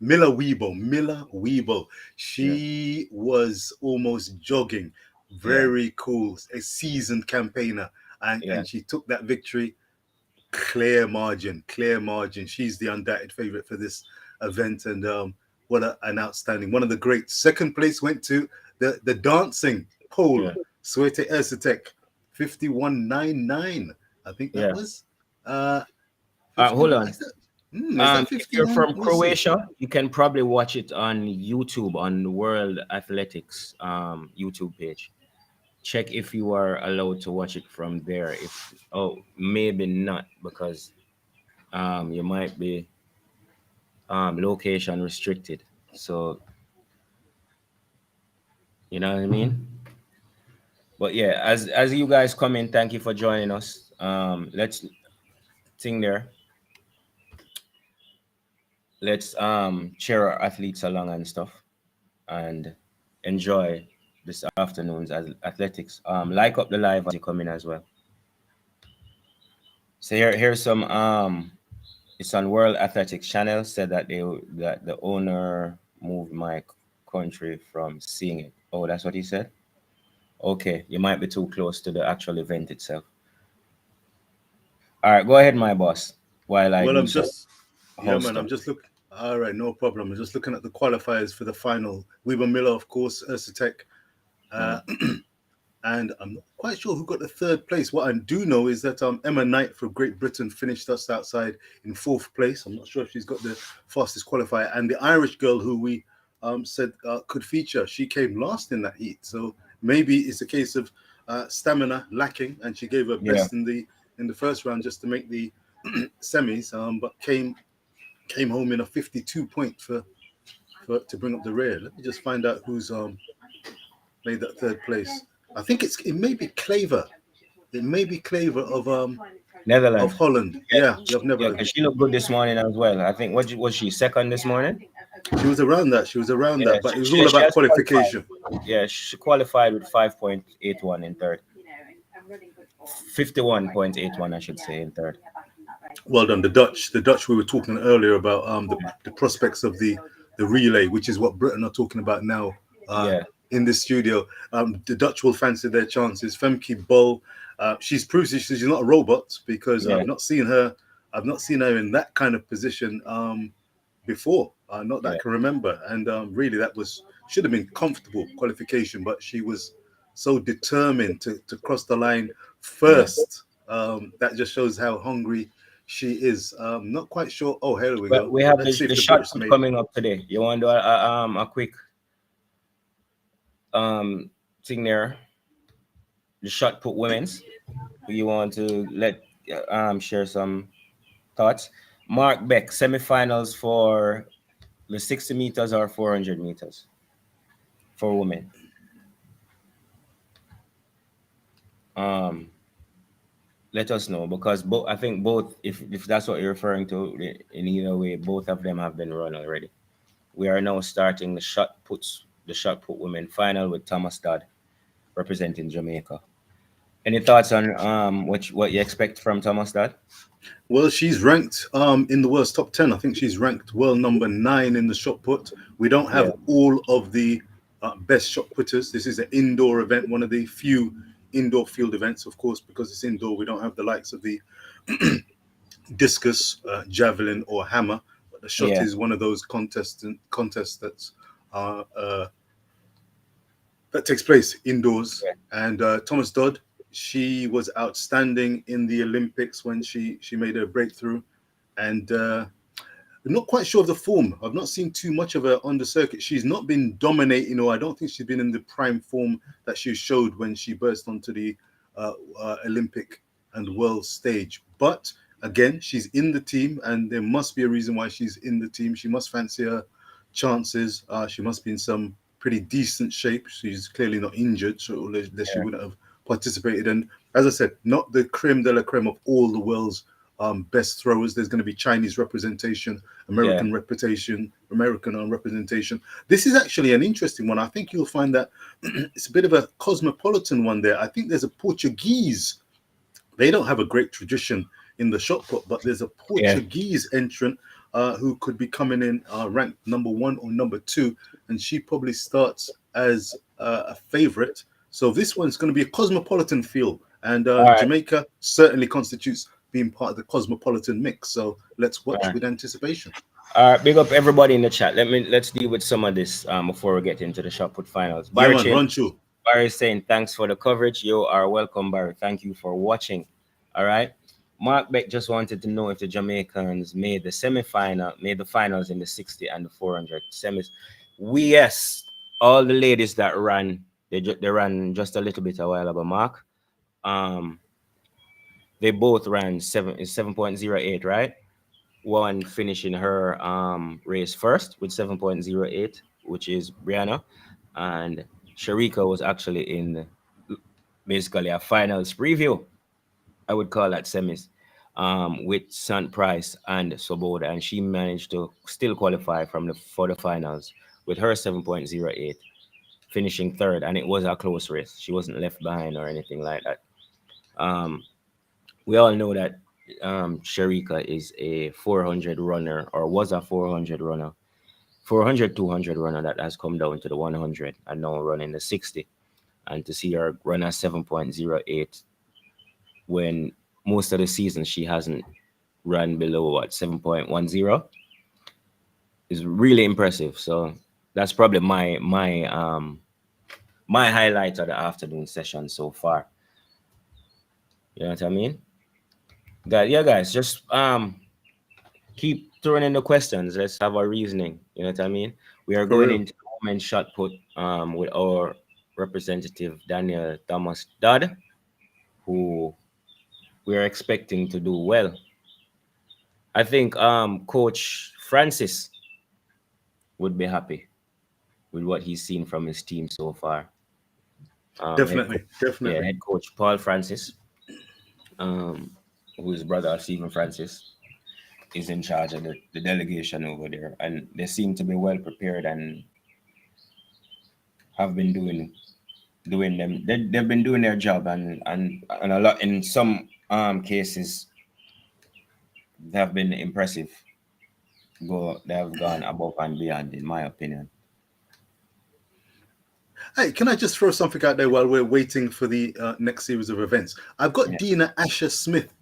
S2: Miller-Uibo. She was almost jogging. Very cool. A seasoned campaigner. And she took that victory. Clear margin. She's the undoubted favorite for this event. And what an outstanding. One of the great. Second place went to the dancing pole. Sweetie Ursatek. 51.99. I think that was.
S1: Hold on. If you're from Croatia, you can probably watch it on YouTube on World Athletics YouTube page. check if you are allowed to watch it from there. If maybe not, because you might be location restricted. So you know what I mean? But yeah, as you guys come in, thank you for joining us. Let's sing there. Let's cheer our athletes along and stuff, and enjoy this afternoon's athletics. Like up the live as you come in as well. So here's some it's on World Athletics channel, said that that the owner moved my country from seeing it. Oh, that's what he said? Okay, you might be too close to the actual event itself. All right, go ahead, my boss, while I
S2: Well,
S1: do
S2: I'm
S1: some
S2: just, yeah,
S1: host
S2: man.
S1: stuff.
S2: I'm just looking. All right, no problem. I'm just looking at the qualifiers for the final. Weber Miller, of course, Ursa
S1: Mm.
S2: and I'm not quite sure who got the third place. What I do know is that Emma Knight for Great Britain finished us outside in fourth place. I'm not sure if she's got the fastest qualifier. And the Irish girl who we said could feature, she came last in that heat. So maybe it's a case of stamina lacking, and she gave her
S1: Yeah.
S2: best in the first round just to make the semis, but came home in a 52 point for to bring up the rear. Let me just find out who's made that third place. I think it may be Claver. It may be Claver of
S1: Netherlands.
S2: Holland.
S1: Yeah,
S2: Yeah, of
S1: yeah,
S2: Netherlands.
S1: because she looked good this morning as well. I think was she second this morning?
S2: She was around that. She was around
S1: Yeah,
S2: that. But it was all
S1: she
S2: about
S1: has qualified.
S2: qualification.
S1: Yeah, she qualified with 5.81 in third. 51.81, I should say, in third.
S2: Well done, the Dutch. The Dutch we were talking earlier about the prospects of the relay, which is what Britain are talking about now
S1: Yeah,
S2: in the studio. The Dutch will fancy their chances. Femke Bol, she's proved she's not a robot because
S1: yeah,
S2: I've not seen her in that kind of position before. Not that I
S1: yeah,
S2: can remember. And really, that should have been comfortable qualification, but she was so determined to cross the line
S1: yeah.
S2: first. That just shows how hungry she is. Not quite sure. Oh, here we
S1: But
S2: go.
S1: we have
S2: Let's see
S1: the
S2: if the
S1: shot
S2: Brits
S1: put
S2: made it.
S1: coming up today. You want to do a quick thing there? The shot put women's. You want to let share some thoughts? Mark Beck, semifinals for the 60 meters or 400 meters for women. Um, Let us know, because both, I think both, if that's what you're referring to, in either way, both of them have been run already. We are now starting the shot put women final with Thomas Dodd representing Jamaica. Any thoughts on what you expect from Thomas Dodd?
S2: Well, she's ranked in the world's top 10. I think she's ranked world number 9 in the shot put. We don't
S1: Yeah,
S2: have all of the best shot putters. This is an indoor event, one of the few indoor field events, of course, because it's indoor. We don't have the likes of the discus, javelin, or hammer. But the shot
S1: yeah,
S2: is one of those contests that's that takes place indoors.
S1: yeah,
S2: And Thomas Dodd, she was outstanding in the Olympics when she made her breakthrough. And I'm not quite sure of the form. I've not seen too much of her on the circuit. She's not been dominating, or I don't think she's been in the prime form that she showed when she burst onto the Olympic and world stage. But again, she's in the team, and there must be a reason why she's in the team. She must fancy her chances. She must be in some pretty decent shape. She's clearly not injured, so that she
S1: yeah,
S2: wouldn't have participated. And as I said, not the creme de la creme of all the world's best throwers. There's going to be Chinese representation,
S1: yeah,
S2: American representation. This is actually an interesting one. I think you'll find that it's a bit of a cosmopolitan one there. I think there's a Portuguese. They don't have a great tradition in the shot put, but there's a
S1: yeah.
S2: Portuguese entrant who could be coming in ranked number 1 or number 2, and she probably starts as a favorite. So this one's going to be a cosmopolitan feel, and
S1: All right,
S2: Jamaica certainly constitutes being part of the cosmopolitan mix. So let's
S1: all
S2: watch
S1: right.
S2: with anticipation.
S1: All right, big up everybody in the chat. Let's deal with some of this before we get into the shot put finals.
S2: Yeah,
S1: Barry
S2: man,
S1: Chin,
S2: run through.
S1: Barry is saying thanks for the coverage. You are welcome, Barry. Thank you for watching. All right. Mark Beck just wanted to know if the Jamaicans made the finals in the 60 and the 400 semis. Yes, all the ladies that ran they ran just a little bit a while ago, Mark. They both ran 7.08, right? One finishing her race first with 7.08, which is Brianna, and Sharika was actually in basically a finals preview. I would call that semis, with Sant Price and Svoboda, and she managed to still qualify for the finals with her 7.08, finishing third, and it was a close race. She wasn't left behind or anything like that. We all know that Sharika is a 400 runner, or was a 400 runner, 400, 200 runner that has come down to the 100 and now running the 60. And to see her run a 7.08 when most of the season she hasn't run below 7.10 is really impressive. So that's probably my highlight of the afternoon session so far. You know what I mean? Guys, just keep throwing in the questions. Let's have a reasoning. You know what I mean? We are going into women's shot put with our representative Daniel Thomas Dodd, who we are expecting to do well. I think Coach Francis would be happy with what he's seen from his team so far.
S2: Definitely.
S1: Head coach Paul Francis, whose brother Stephen Francis is in charge of the delegation over there, and they seem to be well prepared and have been doing them. They've been doing their job, and a lot in some cases they have been impressive. They have gone above and beyond, in my opinion.
S2: Hey, can I just throw something out there while we're waiting for the next series of events? I've got Dina Asher Smith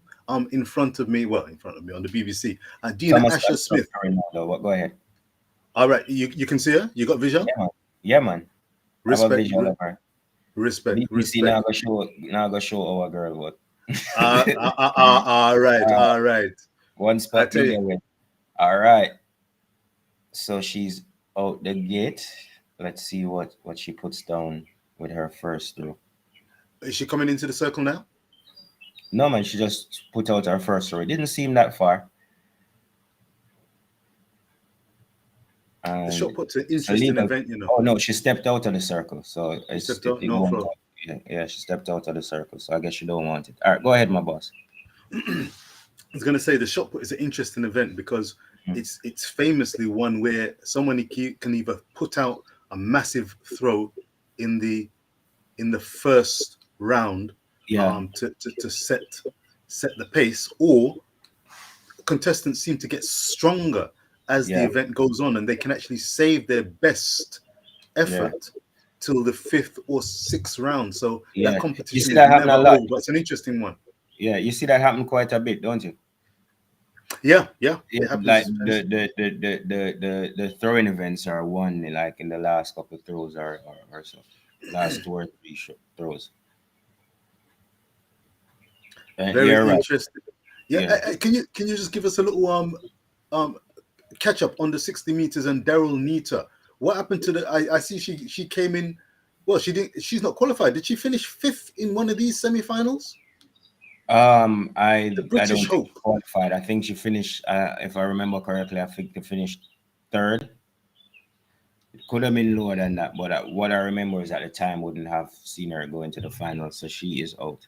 S2: in front of me on the BBC. Dina Asher Smith.
S1: Go ahead.
S2: All right, you can see her? You got vision?
S1: Yeah, man.
S2: Respect.
S1: Respect. BBC now go show our girl what.
S2: All right.
S1: One spot to get with. All right. So she's out the gate. Let's see what she puts down with her first throw.
S2: Is she coming into the circle now?
S1: No, man. She just put out her first throw. It didn't seem that far.
S2: The shot put's an interesting event, you know.
S1: Oh no, she stepped out of the circle. So
S2: she stepped out? No flow.
S1: Yeah, she stepped out of the circle. So I guess she don't want it. All right, go ahead, my boss.
S2: I was going to say the shot put is an interesting event because it's famously one where someone can either put out a massive throw in the first round, to set the pace, or contestants seem to get stronger as the event goes on, and they can actually save their best effort till the 5th or 6th round. So that competition is never over, but it's an interesting one.
S1: Yeah, you see that happen quite a bit, don't you?
S2: Yeah. It happens.
S1: Like the throwing events are won like in the last couple of throws or so. Last 2 or 3 throws.
S2: Very interesting. Yeah. Can you just give us a little catch up on the 60 meters and Daryl Nita? What happened to I see she came in. Well, she's not qualified. Did she finish 5th in one of these semifinals?
S1: I don't think she qualified. I think she finished, if I remember correctly, I think they finished 3rd. It could have been lower than that, but what I remember is at the time wouldn't have seen her go into the finals, so she is out.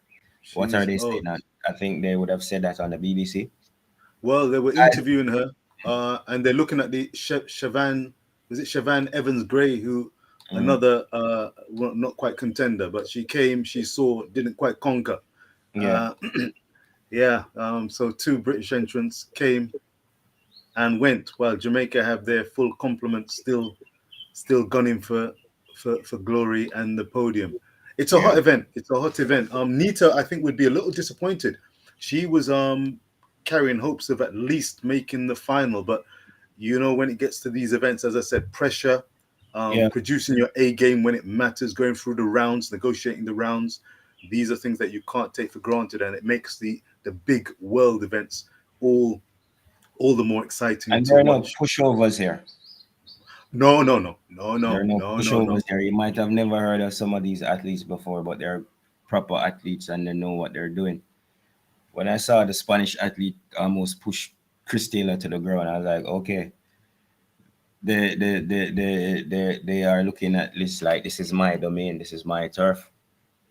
S1: What are they saying? I think they would have said that on the BBC.
S2: Well, they were interviewing her, and they're looking at the Siobhan Evans Gray, who another not quite contender, but she came, she saw, didn't quite conquer. So 2 British entrants came and went, while Jamaica have their full complement still gunning for glory and the podium. It's a hot event. Nita, I think, would be a little disappointed. She was carrying hopes of at least making the final, but you know, when it gets to these events, as I said, pressure, producing your A game when it matters, going through the rounds, negotiating the rounds. These are things that you can't take for granted, and it makes the big world events all the more exciting.
S1: And there are no pushovers here.
S2: No.
S1: There are no pushovers there. You might have never heard of some of these athletes before, but they're proper athletes and they know what they're doing. When I saw the Spanish athlete almost push Chris Taylor to the ground, I was like, okay, they are looking at this like this is my domain, this is my turf.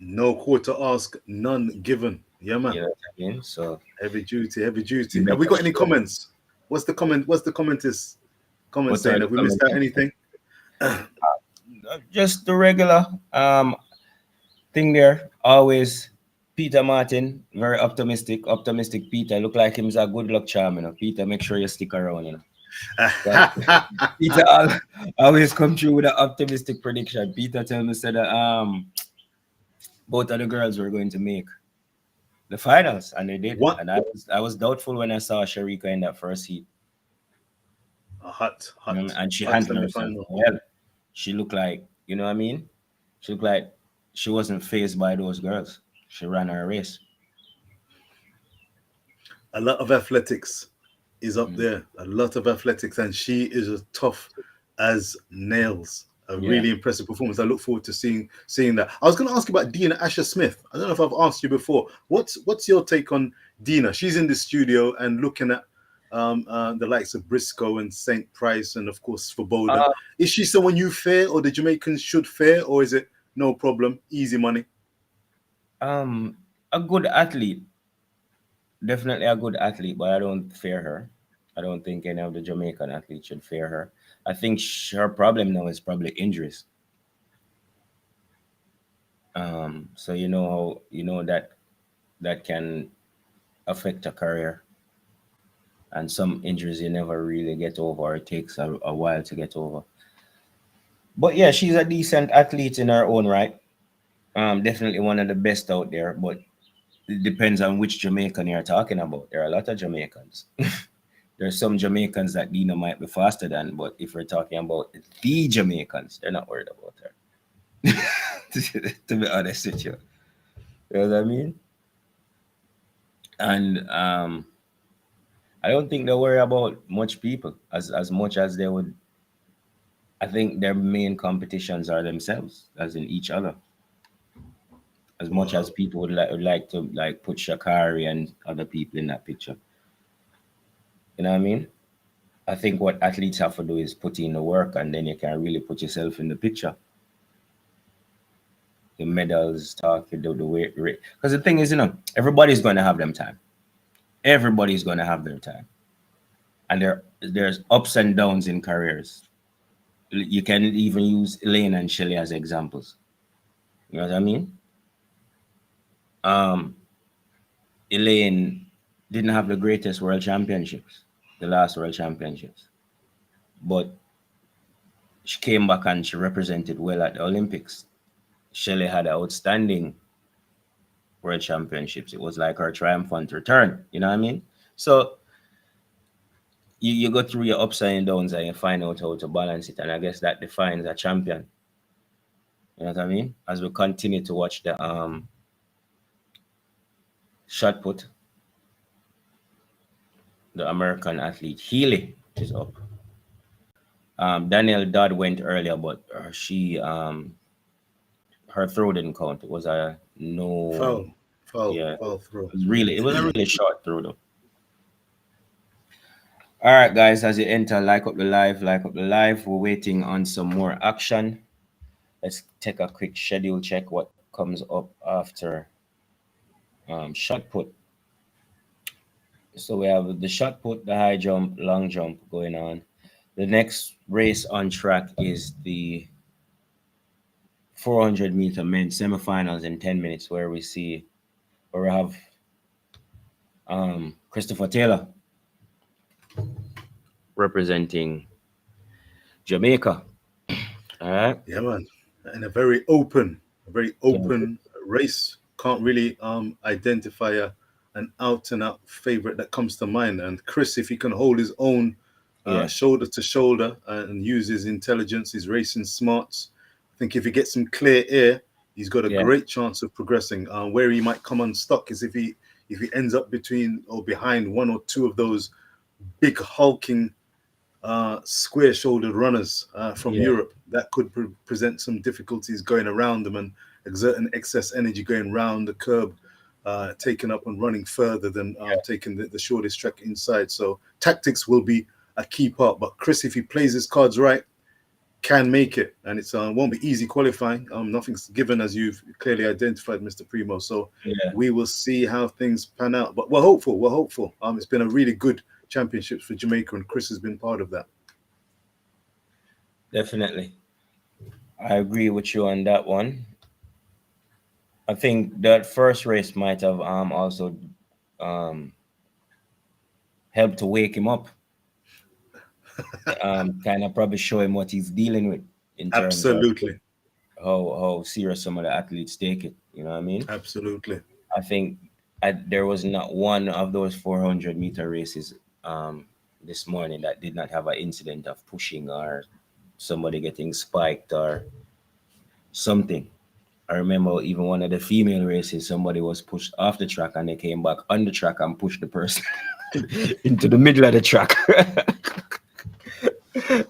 S2: No quarter ask, none given. Yeah, man.
S1: You know what I mean? So
S2: Heavy duty, heavy
S1: you
S2: duty. Have we
S1: better
S2: got any
S1: show.
S2: comments? What's the comment? What's the comment
S1: What are
S2: saying?
S1: the
S2: Have we missed
S1: comments?
S2: out anything?
S1: Just the regular thing there. Always Peter Martin, very optimistic. Optimistic Peter. Look like him's a good luck charm, you know. Peter, make sure you stick around, you know. 'Cause Peter always come through with an optimistic prediction. Peter tell me said that both of the girls were going to make the finals, and they did.
S2: What?
S1: And I was doubtful when I saw Sharika in that first heat.
S2: Hot.
S1: And she
S2: Hot
S1: handled herself
S2: semi-final.
S1: well. She looked like, you know what I mean? She looked like she wasn't phased by those girls. She ran her race.
S2: A lot of athletics is up
S1: Mm.
S2: there. A lot of athletics, and she is as tough as nails. A
S1: Yeah.
S2: really impressive performance. I look forward to seeing that. I was going to ask you about Dina Asher Smith. I don't know if I've asked you before. What's your take on Dina? She's in the studio and looking at the likes of Briscoe and St. Price and of course Svoboda.
S1: Uh,
S2: Is she someone you fear, or the Jamaicans should fear, or is it no problem, easy money?
S1: a good athlete. Definitely a good athlete, but I don't fear her. I don't think any of the Jamaican athletes should fear her. I think her problem now is probably injuries. So you know how that can affect a career, and some injuries you never really get over. Or it takes a while to get over. But yeah, she's a decent athlete in her own right. Definitely one of the best out there. But it depends on which Jamaican you're talking about. There are a lot of Jamaicans. There's some Jamaicans that Dina might be faster than, but if we're talking about the Jamaicans, they're not worried about her. To be honest with you, you know what I mean? And I don't think they worry about much people as much as they would. I think their main competitions are themselves, as in each other. As much as
S2: Wow.
S1: people would like to like put Shakari and other people in that picture. You know what I mean? I think what athletes have to do is put in the work, and then you can really put yourself in the picture. The medals talk, the weight rate. Because the thing is, everybody's going to have them time. Everybody's going to have their time, and there's ups and downs in careers. You can even use Elaine and Shelley as examples. You know what I mean? Um, Elaine didn't have the greatest world championships, the last world championships, but she came back and she represented well at the Olympics. Shelley had outstanding world championships. It was like her triumphant return. You know what I mean? So you go through your ups and downs and you find out how to balance it. And I guess that defines a champion. You know what I mean? As we continue to watch the shot put, the American athlete Healy is up. Danielle Dodd went earlier, but her throw didn't count. It was a no.
S2: Foul,
S1: Yeah,
S2: foul throw.
S1: it was a really short throw though. All right, guys, as you enter, like up the live, like up the live. We're waiting on some more action. Let's take a quick schedule check. What comes up after shot put? So we have the shot put, the high jump, long jump going on. The next race on track is the 400-meter men's semifinals in 10 minutes, where we have Christopher Taylor representing Jamaica. All right.
S2: Yeah, man. And a very open race. Can't really identify an out and out favorite that comes to mind. And Chris, if he can hold his own
S1: Yeah.
S2: shoulder to shoulder and use his intelligence, his racing smarts, I think if he gets some clear air, he's got a
S1: Yeah.
S2: great chance of progressing. Where he might come unstuck is if he ends up between or behind one or two of those big hulking square-shouldered runners from
S1: Yeah.
S2: Europe that could present some difficulties going around them and exerting excess energy going round the curb, taking up and running further than taking the shortest track inside. So tactics will be a key part. But Chris, if he plays his cards right, can make it, and it's won't be easy qualifying. Nothing's given, as you've clearly identified, Mr. Primo. So
S1: Yeah.
S2: we will see how things pan out. But we're hopeful. We're hopeful. It's been a really good championships for Jamaica, and Chris has been part of that.
S1: Definitely. I agree with you on that one. I think that first race might have also um helped to wake him up. Kind of probably show him what he's dealing with in terms of
S2: Absolutely,
S1: how serious some of the athletes take it. You know what I mean?
S2: absolutely.
S1: I think there was not one of those 400-meter races this morning that did not have an incident of pushing or somebody getting spiked or something. I remember even one of the female races, somebody was pushed off the track and they came back on the track and pushed the person into the middle of the track.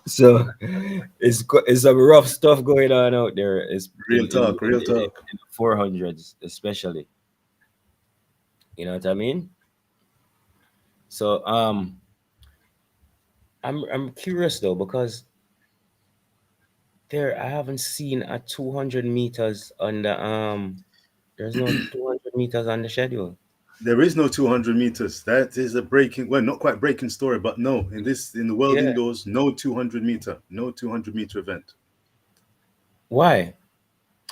S1: So it's some rough stuff going on out there. It's
S2: Real talk, real talk.
S1: in the 400s, especially. You know what I mean? So I'm curious though because I haven't seen a 200 meters on the there's no 200 meters on the schedule.
S2: There is no 200 meters. That is a breaking, well, not quite breaking story, but no, in the world
S1: Yeah.
S2: indoors, no 200 meter event.
S1: Why?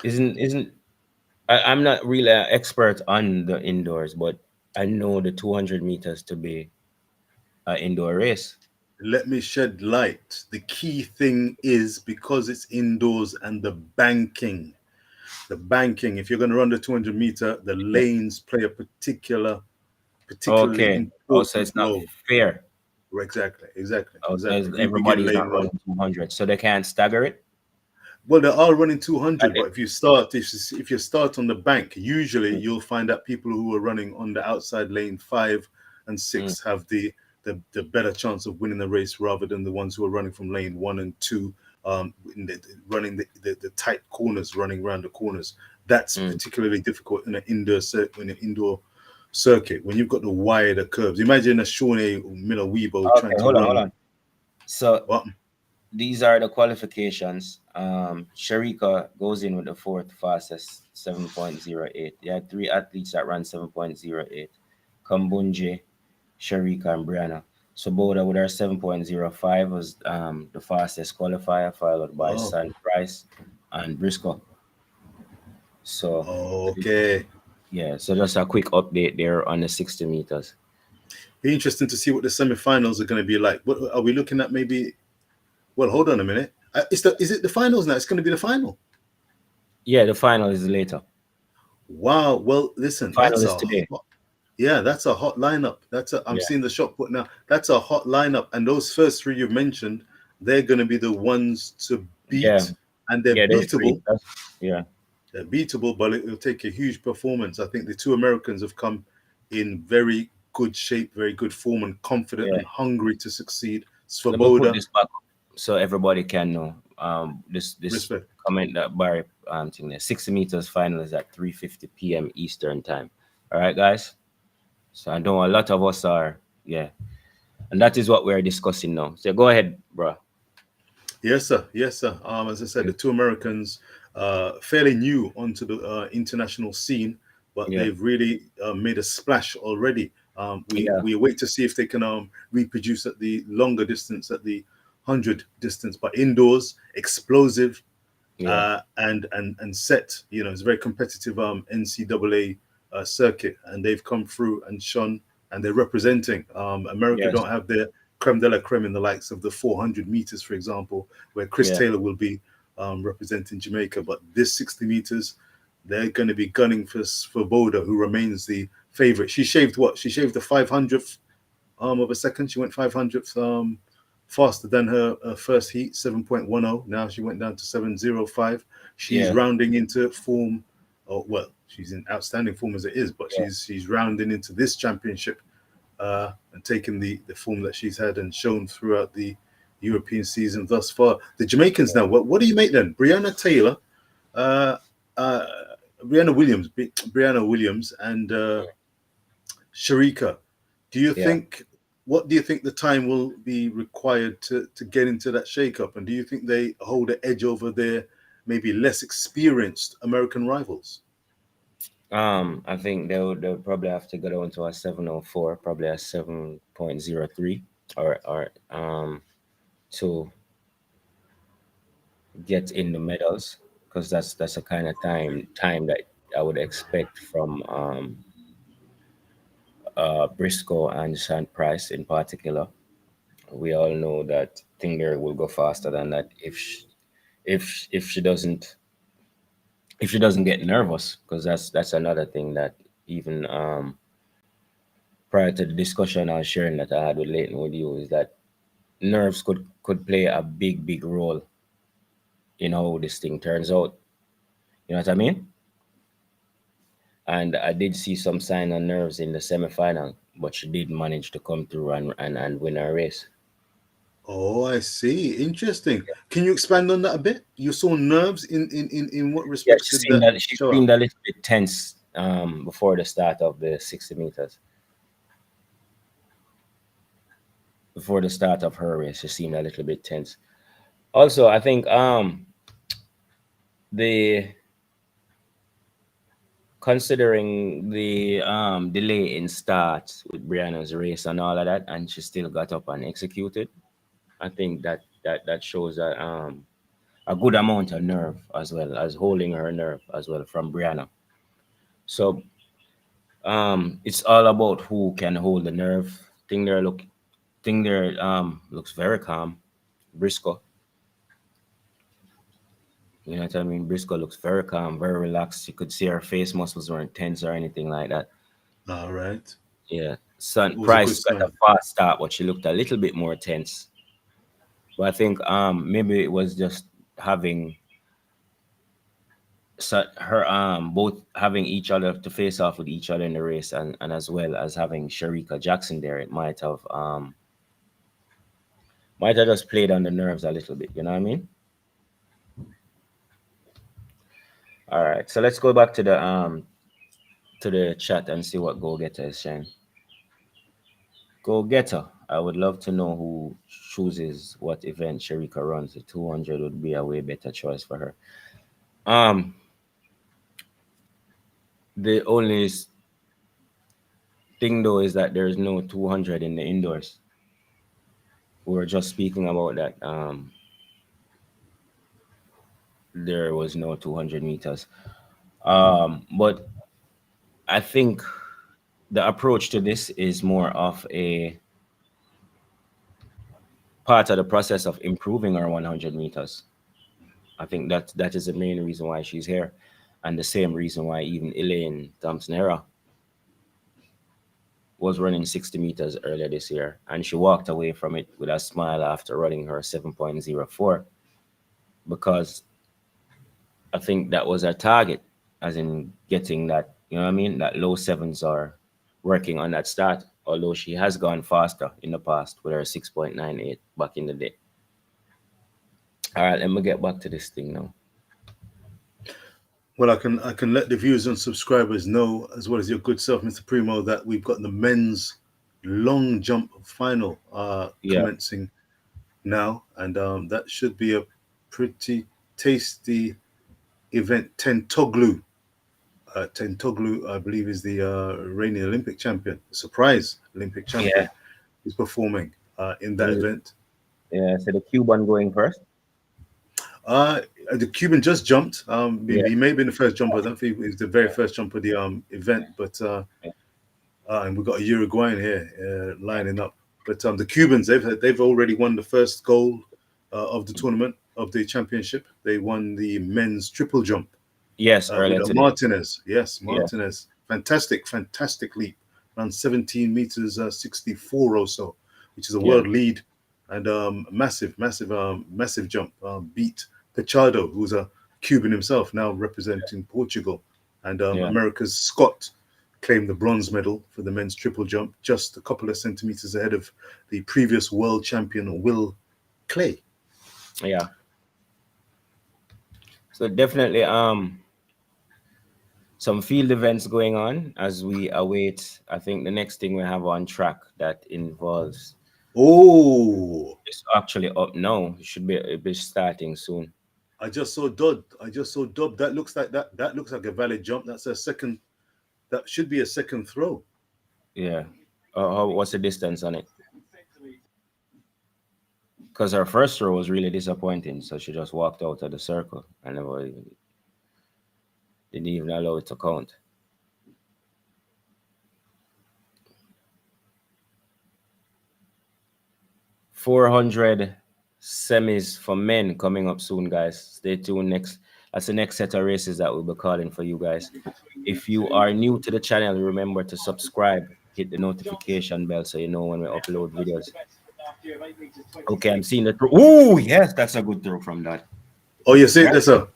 S1: Isn't I'm not really an expert on the indoors, but I know the 200 meters to be an indoor race.
S2: Let me shed light. The key thing is because it's indoors and the banking. The banking, if you're going to run the 200 meter, the
S1: Yeah.
S2: lanes play a particularly
S1: Okay. Oh, so
S2: important
S1: it's not
S2: role.
S1: fair.
S2: Exactly, exactly,
S1: Oh, so
S2: exactly. If you begin
S1: everybody's
S2: lane
S1: not
S2: one,
S1: running 200, so they can't stagger it.
S2: well, they're all running
S1: Like
S2: 200,
S1: they-
S2: but if you start on the bank, usually you'll find that people who are running on the outside lane 5 and 6 have the better chance of winning the race rather than the ones who are running from lane 1 and 2, running the tight corners, running around the corners. That's
S1: Mm.
S2: particularly difficult in an indoor circuit when you've got the wider curves. Imagine a Shawnee Miller Weibo
S1: Okay,
S2: trying to
S1: hold
S2: run.
S1: on. So
S2: What?
S1: these are the qualifications. Sharika goes in with the fourth fastest, 7.08. There are three athletes that ran 7.08. Kambunje, Sharika, and Brianna. Soboda with her 7.05 was the fastest qualifier, followed by
S2: Oh,
S1: San Price and Briscoe. So
S2: okay.
S1: yeah, so just a quick update there on the 60 meters.
S2: Be interesting to see what the semi-finals are going to be like. What are we looking at? Maybe. Well, hold on a minute. Is it the finals now? It's going to be the final.
S1: Yeah, the final is later.
S2: Wow. Well, listen,
S1: Final is today.
S2: that's a hot lineup. I'm
S1: Yeah,
S2: seeing the shot put now. That's a hot lineup, and those first three you've mentioned, they're going to be the ones to
S1: yeah,
S2: beat, and they're
S1: yeah. Those three.
S2: beatable.
S1: Yeah,
S2: They're beatable, but it'll take a huge performance. I think the two Americans have come in very good shape, very good form, and confident
S1: yeah.
S2: and hungry to succeed.
S1: Let me put
S2: Svoboda,
S1: this back up so everybody can know. This
S2: respect.
S1: comment that Barry thing there. 60 meters final is at 3:50 p.m. Eastern time. All right, guys. So I know a lot of us are, yeah, and that is what we're discussing now. So go ahead, bro.
S2: Yes, sir. Yes, sir. As I said, the two Americans, fairly new onto the international scene, but
S1: Yeah,
S2: they've really made a splash already.
S1: yeah,
S2: We wait to see if they can reproduce at the longer distance, at the 100 distance, but indoors, explosive,
S1: yeah,
S2: and set. You know, it's a very competitive NCAA circuit, and they've come through and shone, and they're representing. America
S1: yes,
S2: don't have their creme de la creme in the likes of the 400 meters, for example, where Chris
S1: yeah,
S2: Taylor will be representing Jamaica. But this 60 meters, they're going to be gunning for Boda, who remains the favorite. She shaved what? She shaved the 500th of a second. She went 500th faster than her first heat, 7.10. Now she went down to 7.05. She's
S1: yeah,
S2: rounding into form. Oh, well, she's in outstanding form as it is, but
S1: yeah,
S2: she's rounding into this championship and taking the form that she's had and shown throughout the European season thus far. The Jamaicans now. What do you make then? Brianna Taylor, uh, uh, Brianna Williams, and Sharika. Do you
S1: Yeah.
S2: think? What do you think the time will be required to get into that shake-up? And do you think they hold an edge over their maybe less experienced American rivals?
S1: I think they'll probably have to go down to a 704, probably a 7.03, or to get in the medals, because that's the kind of time that I would expect from Briscoe and Sean Price in particular. We all know that Tinger will go faster than that if she doesn't, if she doesn't get nervous, because that's another thing that even prior to the discussion I was sharing that I had with Leighton with you, is that nerves could play a big role in how this thing turns out. You know what I mean? And I did see some sign of nerves in the semifinal, but she did manage to come through and win her race.
S2: Oh, I see. Interesting. Can you expand on that a bit? You saw nerves in what
S1: Yeah,
S2: respects did that
S1: she
S2: show up?
S1: seemed a little bit tense before the start of the 60 meters. Before the start of her race, she seemed a little bit tense. Also, I think the considering the delay in start with Brianna's race and all of that, and she still got up and executed. I think that shows that a good amount of nerve, as well as holding her nerve as well from Brianna. So it's all about who can hold the nerve. Thing there looks very calm. Briscoe, you know what I mean? Briscoe looks very calm, very relaxed. You could see her face muscles weren't tense or anything like that.
S2: All right.
S1: Yeah.
S2: It
S1: Son
S2: was a good
S1: Price got a
S2: sign.
S1: fast start, but she looked a little bit more tense. But I think maybe it was just having her both having each other to face off with each other in the race, and as well as having Sharika Jackson there, it might have just played on the nerves a little bit, you know what I mean? All right. So let's go back to the chat and see what Go Getter is saying. Go Getter. I would love to know who chooses what event Sharika runs. The 200 would be a way better choice for her. Um, the only thing though is that there's no 200 in the indoors. We were just speaking about that. There was no 200 meters. But I think the approach to this is more of a part of the process of improving our 100 meters. I think that is the main reason why she's here, and the same reason why even Elaine Thompson-Hera was running 60 meters earlier this year, and she walked away from it with a smile after running her 7.04, because I think that was her target, as in getting that, you know what I mean, that low sevens are working on that start, although she has gone faster in the past with her 6.98 back in the day. All right, let me get back to this thing now.
S2: Well, I can let the viewers and subscribers know, as well as your good self, Mr. Primo, that we've got the men's long jump final
S1: Yeah,
S2: commencing now, and that should be a pretty tasty event. Tentoglu, I believe, is the reigning Olympic champion, surprise Olympic
S1: yeah,
S2: champion, is performing in that
S1: yeah.
S2: event.
S1: Yeah, so the Cuban going first.
S2: Uh, the Cuban just jumped.
S1: Yeah,
S2: He may have been the first jumper. I don't think he was the very first jumper of the event, but
S1: yeah,
S2: and we've got a Uruguayan here lining up. But the Cubans, they've already won the first gold of the tournament of the championship. They won the men's triple jump
S1: yes,
S2: with
S1: earlier today.
S2: Martinez. Yes,
S1: Yeah,
S2: Martinez. Fantastic leap. Around 17 meters 64 or so, which is a
S1: yeah,
S2: world lead, and massive jump. Beat Pachado, who's a Cuban himself, now representing Portugal, and
S1: yeah,
S2: America's Scott claimed the bronze medal for the men's triple jump, just a couple of centimeters ahead of the previous world champion Will clay.
S1: Yeah. So definitely some field events going on as we await. I think the next thing we have on track that involves
S2: Oh,
S1: is actually up now. It should be starting soon.
S2: I just saw Dodd. I just saw Dodd. That looks like that looks like a valid jump. That's a second. That should be a second throw.
S1: Yeah. What's the distance on it? Because her first throw was really disappointing, so she just walked out of the circle and didn't even allow it to count. 400 semis for men coming up soon, guys. Stay tuned. Next, that's the next set of races that we'll be calling for you guys. If you are new to the channel, remember to subscribe, hit the notification bell so you know when we upload videos. Okay, I'm seeing the throw. Oh, yes, that's a good throw from that.
S2: Oh, you see this, sir?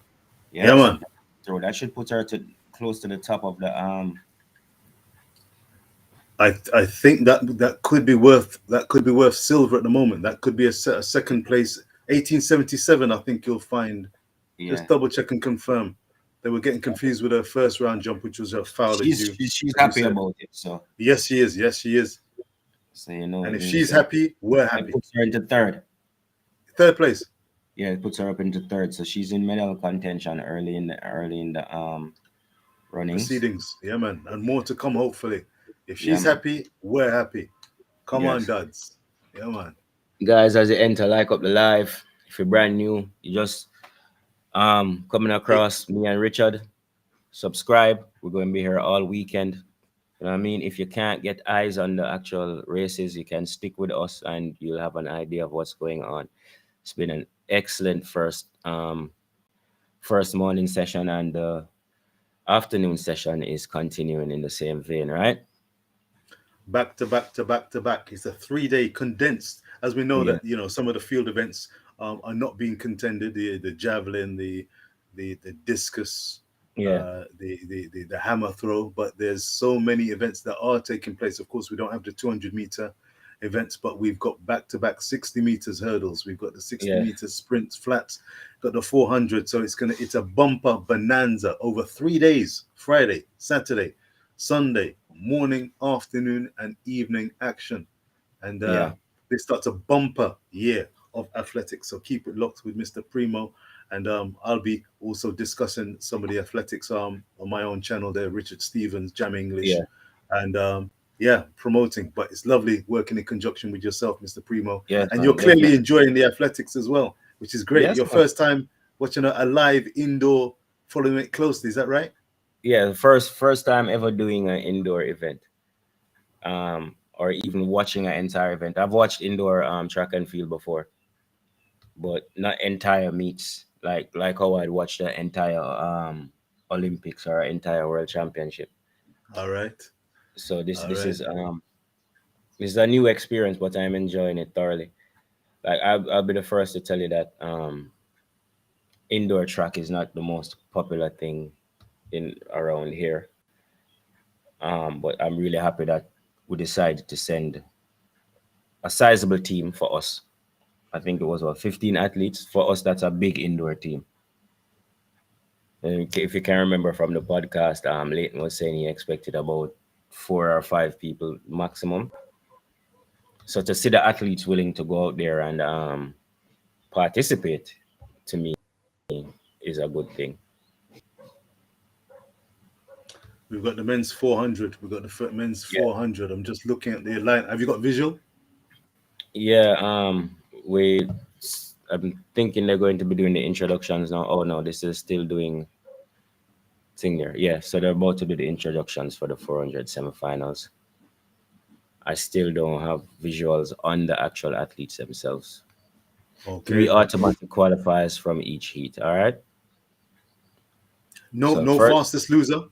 S1: Yes,
S2: Yeah, man.
S1: throw that should put her to close to the top of the
S2: I think that could be worth silver at the moment. That could be a second place. 1877. I think you'll find.
S1: Yeah.
S2: Just double check and confirm. They were getting confused with her first round jump, which was a foul.
S1: She's happy about it. So
S2: yes, she is. Yes, she is.
S1: So you know,
S2: and if she's happy, we're happy.
S1: It puts her into third.
S2: Third place.
S1: Yeah, it puts her up into third. So she's in medal contention early in the running
S2: proceedings. Yeah, man, and more to come. Hopefully, if she's happy, we're happy. Come on, dads. Yeah, man.
S1: Guys, as you enter, like up the live. If you're brand new, you just coming across me and Richard. Subscribe. We're going to be here all weekend. You know what I mean? If you can't get eyes on the actual races, you can stick with us and you'll have an idea of what's going on. It's been an excellent first morning session, and the afternoon session is continuing in the same vein, right?
S2: Back to back to back to back. It's a 3-day condensed, as we know that some of the field events are not being contended. The javelin, the discus, the hammer throw, but there's so many events that are taking place. Of course, we don't have the 200-meter events, but we've got back-to-back 60 meters hurdles. We've got the 60 meter sprints, flats, got the 400. So it's a bumper bonanza over 3 days: Friday, Saturday, Sunday, morning, afternoon, and evening action. And this starts a bumper year of athletics. So keep it locked with Mr. Primo. And I'll be also discussing some of the athletics on my own channel there, Richard Stevens, Jam English. And promoting. But it's lovely working in conjunction with yourself, Mr. Primo.
S1: Yeah,
S2: and you're clearly enjoying the athletics as well, which is great.
S1: Yes,
S2: your first time watching a live indoor, following it closely. Is that right?
S1: Yeah, the first time ever doing an indoor event, or even watching an entire event. I've watched indoor track and field before, but not entire meets like how I'd watch the entire Olympics or entire World Championship.
S2: All right.
S1: So this is a new experience, but I'm enjoying it thoroughly. Like I'll be the first to tell you that indoor track is not the most popular thing around here. But I'm really happy that we decided to send a sizable team for us. I think it was 15 athletes. For us, that's a big indoor team. And if you can remember from the podcast, Leighton was saying he expected about 4 or 5 people maximum. So to see the athletes willing to go out there and participate, to me, is a good thing.
S2: We've got the men's 400. We've got the men's 400. I'm just looking at the line. Have you got visual?
S1: Yeah. I'm thinking they're going to be doing the introductions now. Oh no, this is still doing thing there. Yeah, so they're about to do the introductions for the 400 semifinals. I still don't have visuals on the actual athletes themselves.
S2: Okay.
S1: 3 automatic qualifiers from each heat. All right.
S2: No fastest loser.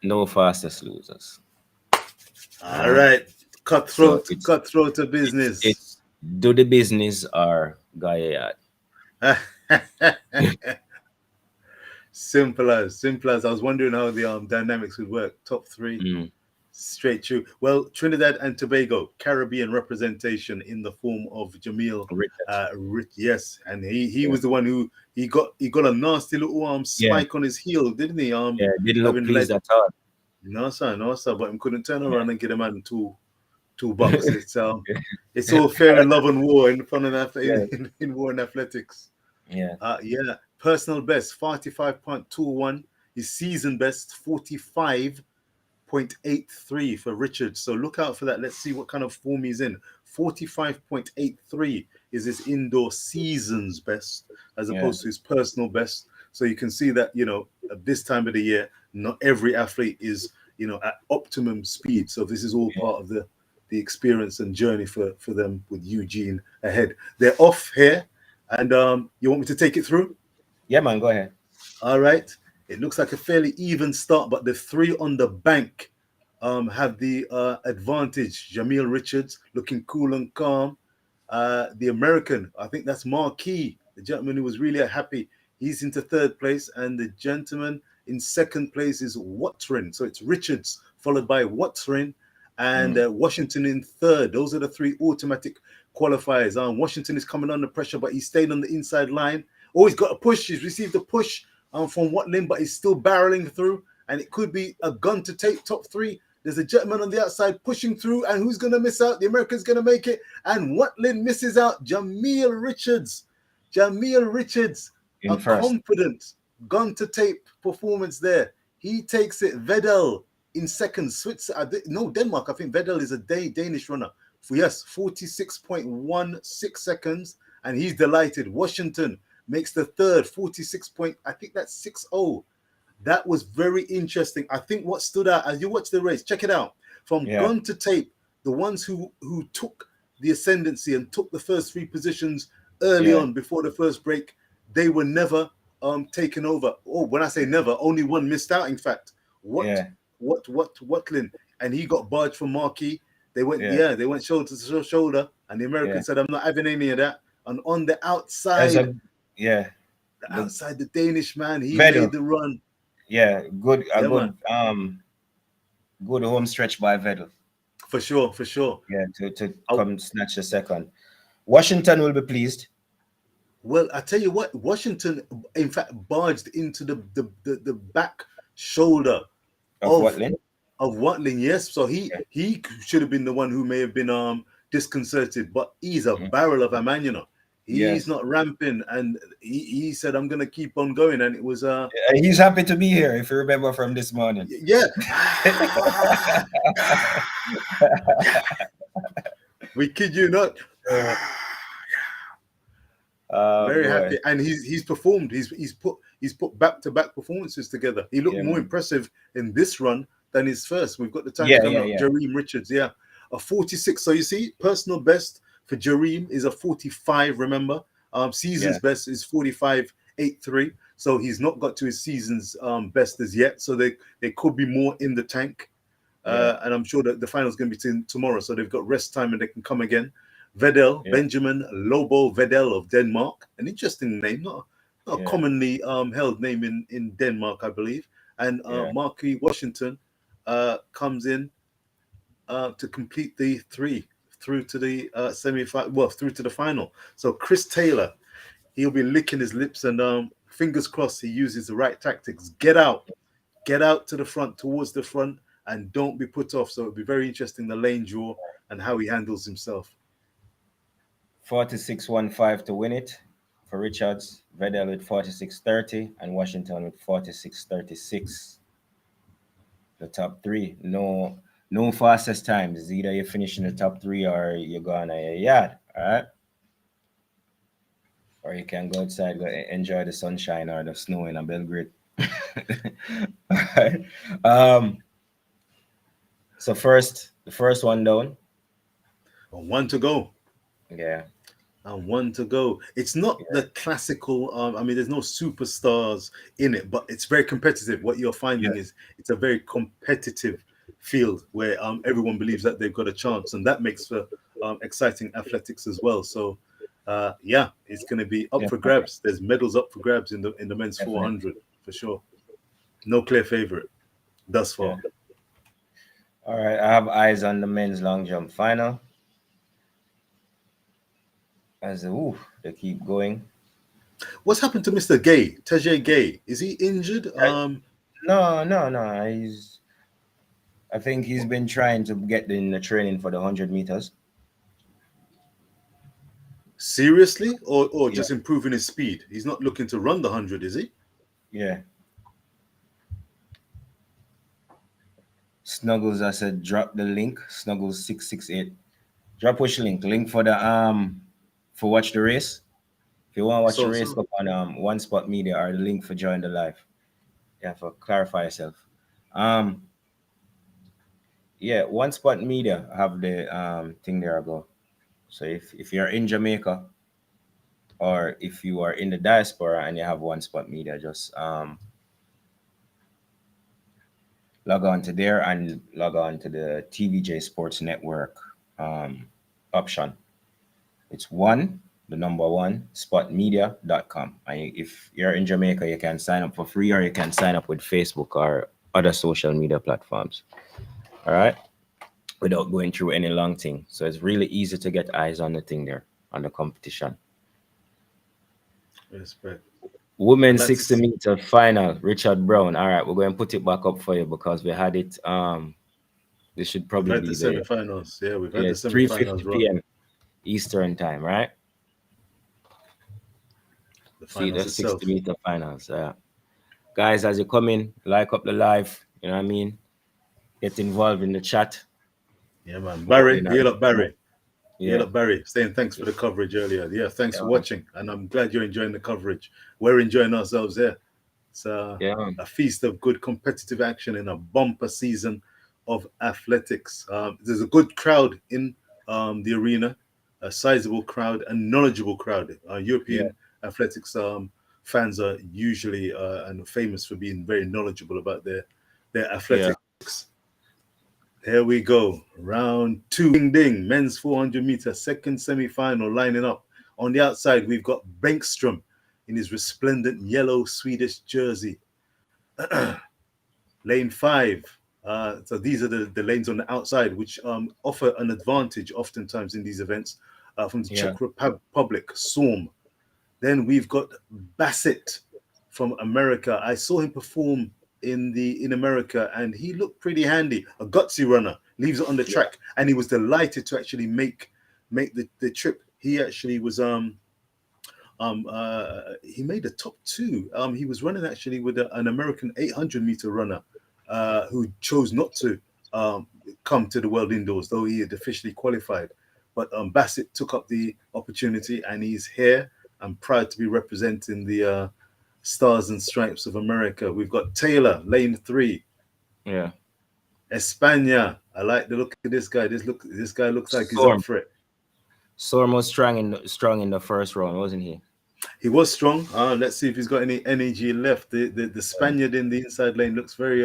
S1: No fastest losers.
S2: All right. Cutthroat to business.
S1: It's do the business or Gaia.
S2: Simple as. I was wondering how the dynamics would work. Top 3. Straight true. Well, Trinidad and Tobago, Caribbean representation in the form of Jamil. Yes, and he was the one who he got a nasty little spike on his heel, didn't he?
S1: Didn't look pleased at all.
S2: No sir, but him couldn't turn around and get a man two bucks. It's all fair in love and war in fun and in war and athletics. Personal best 45.21. His season best 45.83 for Richards. So look out for that. Let's see what kind of form he's in. 45.83 is his indoor season's best as opposed to his personal best. So you can see that, at this time of the year, not every athlete is, at optimum speed. So this is all part of the experience and journey for them with Eugene ahead. They're off here. And you want me to take it through?
S1: Yeah, man, go ahead.
S2: All right. It looks like a fairly even start, but the three on the bank have the advantage. Jamil Richards looking cool and calm. The American, I think that's Marquis, the gentleman who was really happy. He's into third place, and the gentleman in second place is Watrin. So it's Richards followed by Watrin and Washington in third. Those are the three automatic qualifiers. Washington is coming under pressure, but he stayed on the inside line. Oh, he's got a push. He's received a push from Watlin, but he's still barreling through, and it could be a gun to take top three. There's a gentleman on the outside pushing through, and who's going to miss out? The American's going to make it, and Watlin misses out. Jamil Richards,
S1: in
S2: a
S1: first.
S2: confident gun to tape performance there. He takes it. Vedel in second. Denmark. I think Vedel is a Danish runner. Yes, 46.16 seconds, and he's delighted. Washington makes the third, 46 point, I think that's 6-0. That was very interesting. I think what stood out as you watch the race, check it out. From gun to tape, the ones who took the ascendancy and took the first three positions early on before the first break, they were never taken over. Oh, when I say never, only one missed out, in fact. Watlin, and he got barged from Marquis. They went, they went shoulder to shoulder, and the American said, I'm not having any of that. And on the outside, outside the Danish man, he made the run.
S1: Yeah, good home stretch by Vedel.
S2: For sure.
S1: Yeah, to come snatch the second. Washington will be pleased.
S2: Well, I tell you what, Washington, in fact, barged into the back shoulder
S1: of Watlin.
S2: Yes, so he should have been the one who may have been disconcerted, but he's a barrel of a man, He's not ramping, and he said, I'm going to keep on going, and it was...
S1: he's happy to be here, if you remember from this morning.
S2: Yeah. We kid you not. Very happy, and he's performed. He's put back-to-back performances together. He looked more impressive in this run than his first. We've got the time coming up. Jareem Richards, a 46. So you see, personal best for Jareem is a 45. Remember, season's best is 45.83. So he's not got to his season's best as yet. So there could be more in the tank, and I'm sure that the final is going to be tomorrow. So they've got rest time and they can come again. Vedel, Benjamin Lobo Vedel of Denmark, an interesting name, not a commonly held name in Denmark, I believe. And Marquis Washington comes in to complete the three through to the semi-final, through to the final. So Chris Taylor, he'll be licking his lips, and fingers crossed he uses the right tactics. Get out to the front, towards the front, and don't be put off. So it'll be very interesting, the lane draw and how he handles himself.
S1: 46.15 to win it for Richards, Vedel with 46.30, and Washington with 46.36. The top three, no fastest times. It's either you finish in the top three or you're going a yard, all right? Or you can go outside, go enjoy the sunshine or the snow in a Belgrade. All right. So the first one down.
S2: One to go.
S1: Yeah.
S2: And one to go. It's not the classical, there's no superstars in it, but it's very competitive. What you're finding is it's a very competitive field where everyone believes that they've got a chance, and that makes for exciting athletics as well. So it's going to be up for grabs. There's medals up for grabs in the men's 400 for sure. No clear favorite thus far.
S1: All right, I have eyes on the men's long jump final. As they keep going.
S2: What's happened to Mr. Gay? Tajay Gay? Is he injured?
S1: No. I think he's been trying to get in the training for the 100 meters.
S2: Seriously? Or
S1: Yeah,
S2: just improving his speed? He's not looking to run the 100, is he?
S1: yeah. Snuggles, I said, drop the link. Snuggles 668. Drop which link? Link for watch the race. If you want to watch the race,
S2: So
S1: go on One Spot Media or the link for join the live. Yeah, for clarify yourself. Um, yeah, One Spot Media have the thing there ago. So if you're in Jamaica or if you are in the diaspora and you have One Spot Media, just log on to there and log on to the TVJ Sports Network option. It's the number one, spotmedia.com. And if you're in Jamaica, you can sign up for free or you can sign up with Facebook or other social media platforms. All right. Without going through any long thing. So it's really easy to get eyes on the thing there, on the competition.
S2: respect.
S1: Women's
S2: And
S1: 60
S2: that's
S1: meter final, Richard Brown. All right, we're going to put it back up for you because we had it. This should
S2: we've
S1: probably
S2: had the
S1: be the
S2: semi-finals. Yeah, we've had
S1: yeah,
S2: the
S1: it's 3:50
S2: semi-finals run.
S1: p.m. Eastern time, right?
S2: The
S1: See the
S2: finals
S1: 60
S2: itself.
S1: meter finals. Guys, as you come in, like up the live, you know what I mean? Get involved in the chat.
S2: Yeah, man.
S1: We're
S2: Barry,
S1: holding a
S2: hail up Barry. Hail
S1: yeah,
S2: up Barry. Saying thanks for the coverage earlier. Yeah, thanks
S1: yeah,
S2: for
S1: man.
S2: watching. And I'm glad you're enjoying the coverage. We're enjoying ourselves there. It's
S1: Yeah, man.
S2: a feast of good competitive action in a bumper season of athletics. There's a good crowd in the arena, a sizable crowd, a knowledgeable crowd.
S1: Yeah,
S2: European athletics fans are usually and famous for being very knowledgeable about their
S1: yeah,
S2: athletics. Here we go. Round two. Ding ding. Men's 400 meter second semi-final lining up. On the outside, we've got Bengstrom in his resplendent yellow Swedish jersey. Lane 5. So these are the lanes on the outside, which offer an advantage oftentimes in these events from the
S1: yeah,
S2: Czech Republic, Storm. Then we've got Bassett from America. I saw him perform in America, and he looked pretty handy. A gutsy runner, leaves it on the
S1: yeah,
S2: track, and he was delighted to actually make the trip. He actually was he made the top two. He was running actually with an American 800 meter runner who chose not to come to the World Indoors, though he had officially qualified. But Bassett took up the opportunity, and he's here. I'm proud to be representing the Stars and Stripes of America. We've got Taylor, lane 3.
S1: yeah.
S2: España. I like the look of this guy. This guy looks like he's up
S1: Storm.
S2: for it.
S1: Storm was strong in the first round, wasn't he?
S2: He was strong. Let's see if he's got any energy left. The Spaniard in the inside lane looks very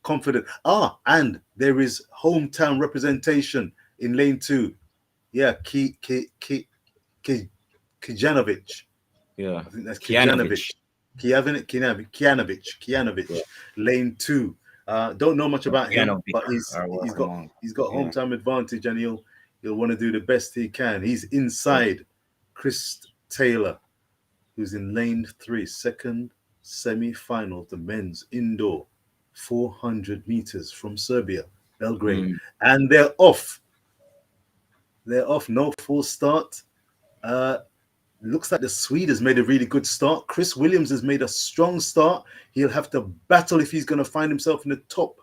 S2: confident. And there is hometown representation in lane 2. Yeah, Kijanovic.
S1: Yeah.
S2: I think that's
S1: Kianovich.
S2: Kijanovic.
S1: Yeah.
S2: Lane 2. Don't know much about him,
S1: Kianovic
S2: but
S1: or
S2: he's
S1: whatever.
S2: got
S1: Yeah.
S2: hometown advantage, and he'll want to do the best he can. He's inside Chris Taylor, who's in lane 3, second semi-final, the men's indoor 400 meters from Serbia, Belgrade. And they're off. No false start. Looks like the Swede has made a really good start. Chris Williams has made a strong start. He'll have to battle if he's going to find himself in the top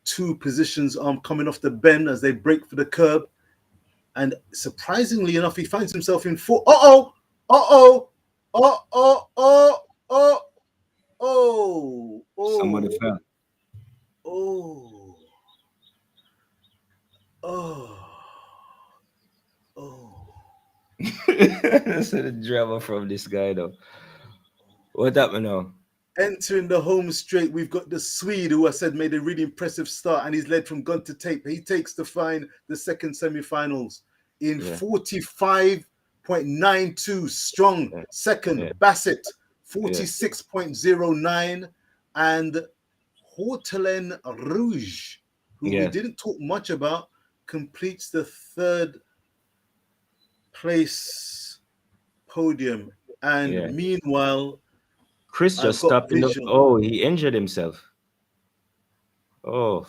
S2: 2 positions coming off the bend as they break for the curb. And surprisingly enough, he finds himself in 4.
S1: Somebody fell. That's the drama from this guy though. What happened now?
S2: Entering the home straight, we've got the Swede, who I said made a really impressive start, and he's led from gun to tape. He takes to find the second semi-finals in 45.92. Strong second, Bassett 46.09, and Hortelen Rouge who we didn't talk much about, completes the third place podium. And meanwhile,
S1: Chris
S2: I've
S1: just
S2: got
S1: stopped in the.
S2: visual.
S1: Oh, he injured himself. Oh.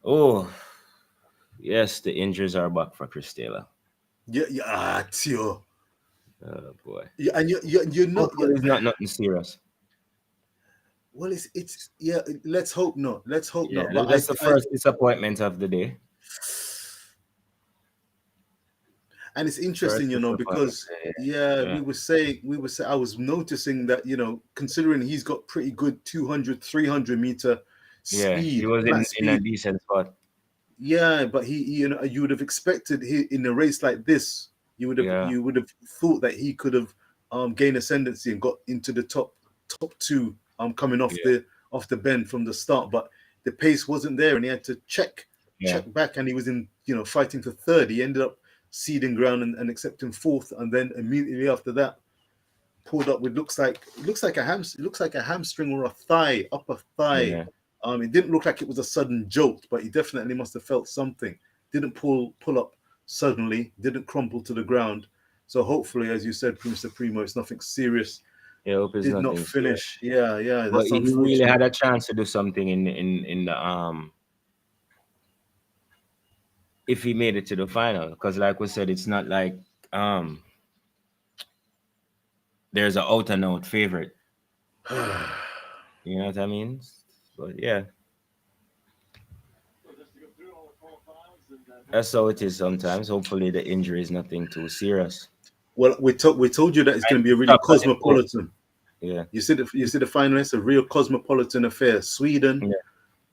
S1: Oh. Yes, the injuries are back for Chris Taylor.
S2: Yeah, Tio.
S1: Oh boy.
S2: Yeah, and you know,
S1: Hopefully it's not nothing serious.
S2: well, it's yeah. Let's hope not. Let's hope
S1: Yeah,
S2: not. But
S1: that's the first disappointment of the day.
S2: and it's interesting,
S1: First
S2: you know,
S1: disappointment.
S2: because
S1: Yeah.
S2: we were saying I was noticing that, you know, considering he's got pretty good 200, 300 meter
S1: Yeah, he
S2: speed,
S1: was
S2: flat
S1: in a
S2: speed.
S1: decent spot.
S2: Yeah, but he, you know, you would have expected in a race like this, you would have thought that he could have gained ascendancy and got into the top two coming off the bend from the start, but the pace wasn't there, and he had to check back, and he was in, you know, fighting for third. He ended up ceding ground and accepting fourth, and then immediately after that pulled up with looks like a hamstring or a upper thigh.
S1: Yeah.
S2: It didn't look like it was a sudden jolt, but he definitely must have felt something. Didn't pull up suddenly, didn't crumple to the ground. So hopefully, as you said, Mr. Primo, it's nothing serious.
S1: Yeah, hope it's
S2: Did
S1: nothing
S2: not finish. Yeah,
S1: but
S2: that's
S1: he really
S2: unfortunate.
S1: had a chance to do something in the if he made it to the final, because like we said, it's not like there's an out and out favorite. You know what I mean? But yeah, that's how it is sometimes. Hopefully the injury is nothing too serious.
S2: Well, we told you that it's going to be a really cosmopolitan.
S1: Yeah.
S2: You see the finalists, a real cosmopolitan affair. Sweden,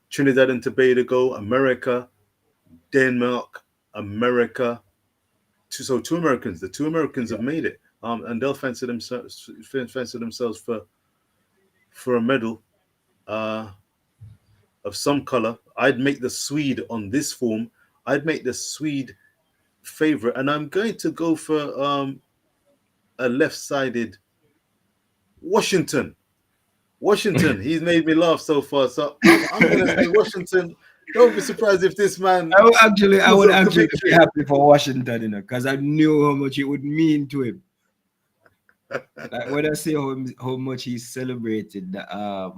S2: Trinidad and Tobago, America, Denmark, America. So two Americans. The two Americans have made it. And they'll fancy themselves for a medal of some color. I'd make the Swede on this form. I'd make the Swede favorite, and I'm going to go for a left-sided Washington. He's made me laugh so far, so I'm going to say Washington. Don't be surprised if this man.
S3: I would actually be happy for Washington, you know, because I knew how much it would mean to him. Like when I say how much he celebrated the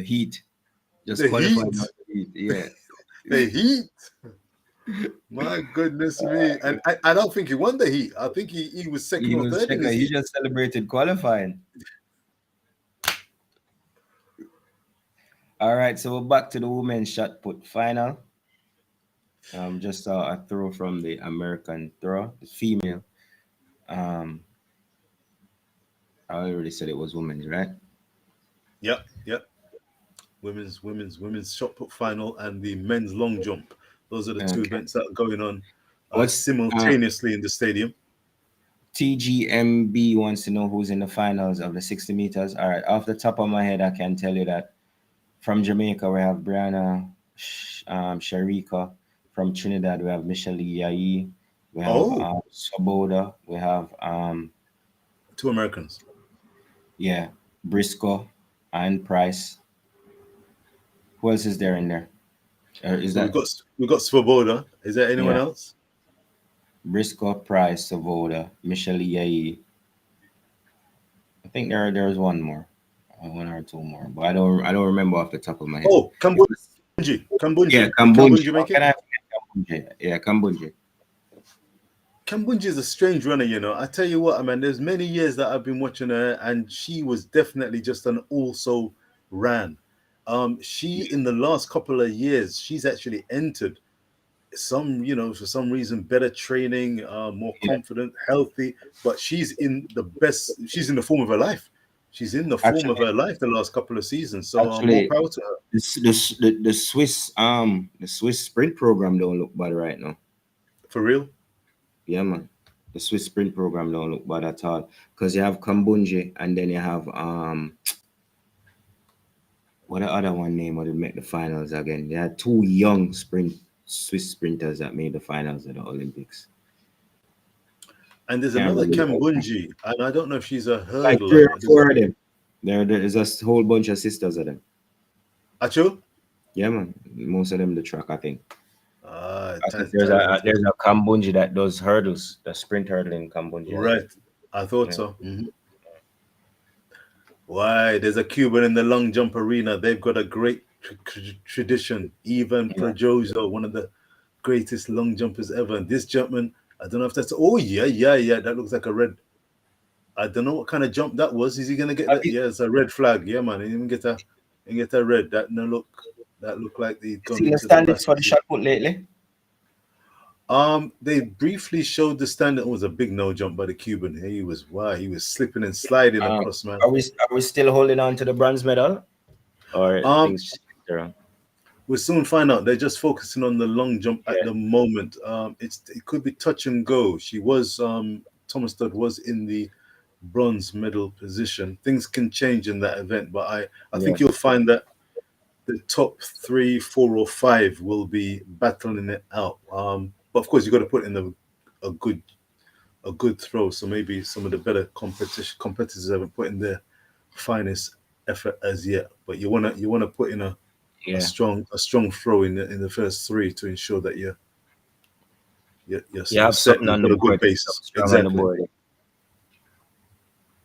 S3: Heat, just qualifying the Heat, yeah.
S2: The Heat. My goodness me. And I don't think he won the Heat. I think he was second or third.
S3: He just celebrated qualifying. All right, so we're back to the women's shot put final. Just saw a throw from the American throw, the female. I already said it was women's, right?
S2: Yep. Women's shot put final and the men's long jump. Those are the two events that are going on simultaneously in the stadium.
S1: TGMB wants to know who's in the finals of the 60 meters. All right, off the top of my head, I can tell you that from Jamaica, we have Brianna Sharika. From Trinidad, we have Michelle Yayi. We have Swoboda. We have
S2: two Americans.
S1: Yeah, Briscoe and Price. Who else is there in there? Is that
S2: we got Swoboda? Is there anyone else?
S1: Briscoe, Price, Swoboda, Michelle Yayi. I think there's one more, one or two more, but I don't remember off the top of my head.
S2: Oh, Kambunji.
S1: Yeah, Kambunji. Yeah, Kambunji.
S2: Kambunji is a strange runner, you know. I tell you what, man, there's many years that I've been watching her, and she was definitely just an also ran. She in the last couple of years, she's actually entered some, you know, for some reason, better training, more confident, healthy, but she's in the form of her life. She's in the form of her life the last couple of seasons. So more power to her.
S1: The Swiss sprint program don't look bad right now.
S2: For real?
S1: Yeah, man. The Swiss sprint program don't look bad at all. Because you have Kambunji and then you have what the other one name would make the finals again? There are two young Swiss sprinters that made the finals of the Olympics.
S2: And there's another Kambunji, and I don't know if she's a hurdler.
S1: Like 3 or 4 of them.
S3: There's a whole bunch of sisters of them.
S2: Acho?
S3: Yeah, man. Most of them the track, I think.
S1: I think there's a Kambunji that does hurdles, the sprint hurdle in Kambunji.
S2: Right. I thought
S1: Yeah.
S2: so. Why? There's a Cuban in the long jump arena. They've got a great tradition. Even Projoso, one of the greatest long jumpers ever. And this jumpman, I don't know if that's. Oh yeah. That looks like a red. I don't know what kind of jump that was. Is he gonna get that? Yeah, it's a red flag. Yeah, man. He didn't get a red. That look like the.
S3: See the standards for the shot put lately.
S2: They briefly showed the standard. It was a big no jump by the Cuban. He was slipping and sliding across, man.
S1: Are we still holding on to the bronze medal, or things around?
S2: We'll soon find out. They're just focusing on the long jump at the moment. It could be touch and go. She was Thomas Dodd was in the bronze medal position. Things can change in that event, but I think you'll find that the top 3, 4, or 5 will be battling it out. But of course, you got to put in a good throw. So maybe some of the better competitors haven't put in their finest effort as yet. But you wanna put in a strong throw in the first 3 to ensure that you're
S1: have something on the board.
S2: Exactly.
S1: On the board.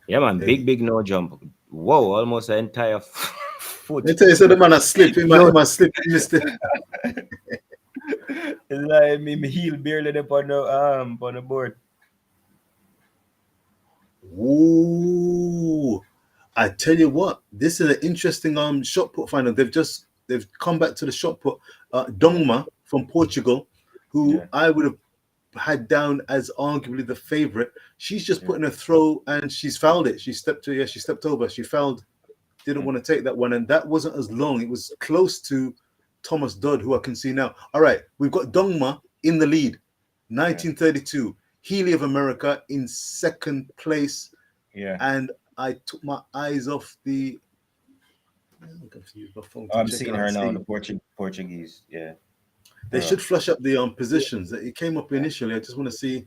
S1: Yeah, man. Big no jump. Whoa, almost an entire foot.
S2: Let me tell you, so the man has slipped. He must slip, mister.
S1: It's like me heel barely up on the board.
S2: Ooh, I tell you what, this is an interesting shot put final. They've come back to the shot put. Dongma from Portugal, who I would have had down as arguably the favorite. She's just put in a throw and she's fouled it. She stepped over. She fouled. Didn't want to take that one, and that wasn't as long. It was close to Thomas Dodd, who I can see now. All right, we've got Dongma in the lead, 1932. Healy of America in second place. Yeah. And I took my eyes off the. I'm confused. My phone.
S1: I'm seeing her now, the Portuguese. Yeah.
S2: They should flush up the positions. It came up initially. I just want to see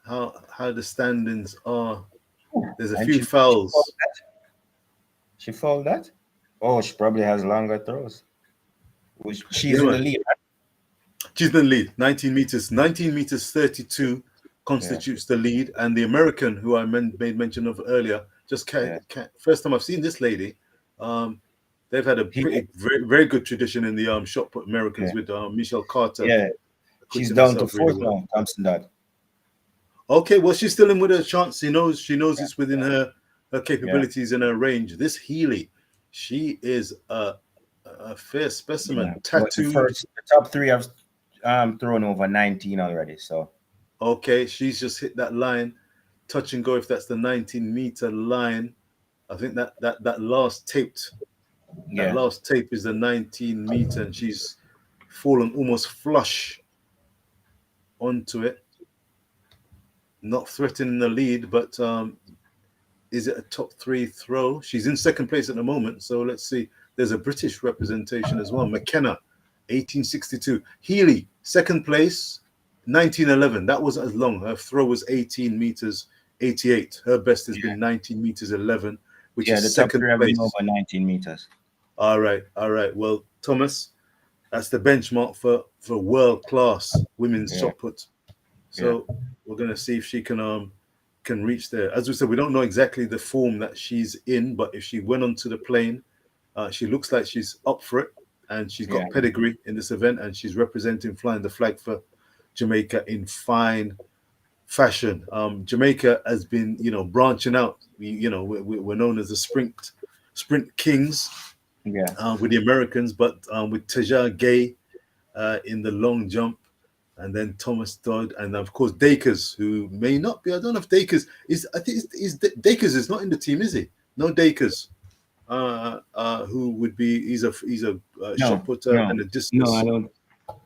S2: how the standings are. There's a few fouls.
S1: She fouled that? Oh, she probably has longer throws. She's in the lead.
S2: She's in the lead. 19 meters 32 constitutes the lead. And the American, who I made mention of earlier, first time I've seen this lady. They've had a very, very good tradition in the shot put Americans with Michelle Carter.
S1: Yeah, she's down to 4th now, Thompson Dodd.
S2: Okay, well, she's still in with a chance. She knows it's within her capabilities and her range. This Healy, she is a fair specimen.
S1: Yeah. Tattoo. The top 3 have thrown over 19 already. So
S2: okay, she's just hit that line, touch and go. If that's the 19-meter line, I think that last taped. That last tape is the 19-meter, and she's fallen almost flush onto it. Not threatening the lead, but is it a top 3 throw? She's in second place at the moment, so let's see. There's a British representation as well. McKenna, 1862. Healy, second place, 1911. That wasn't as long. Her throw was 18 meters, 88. Her best has been 19 meters, 11, which is
S1: the
S2: second
S1: top 3
S2: place.
S1: Over 19 meters.
S2: All right. Well, Thomas, that's the benchmark for world-class women's shot put. So we're going to see if she can reach there. As we said, we don't know exactly the form that she's in, but if she went onto the plane, she looks like she's up for it, and she's got pedigree in this event, and she's representing flying the flag for Jamaica in fine fashion. Jamaica has been, branching out. We're known as the sprint kings. With the Americans, but with Taja Gay in the long jump, and then Thomas Dodd, and of course Dakers, who may not be. I don't know if Dakers is. I think Dakers is not in the team, is he? No Dakers. Who would be? He's a shot putter and a distance.
S1: No, I don't.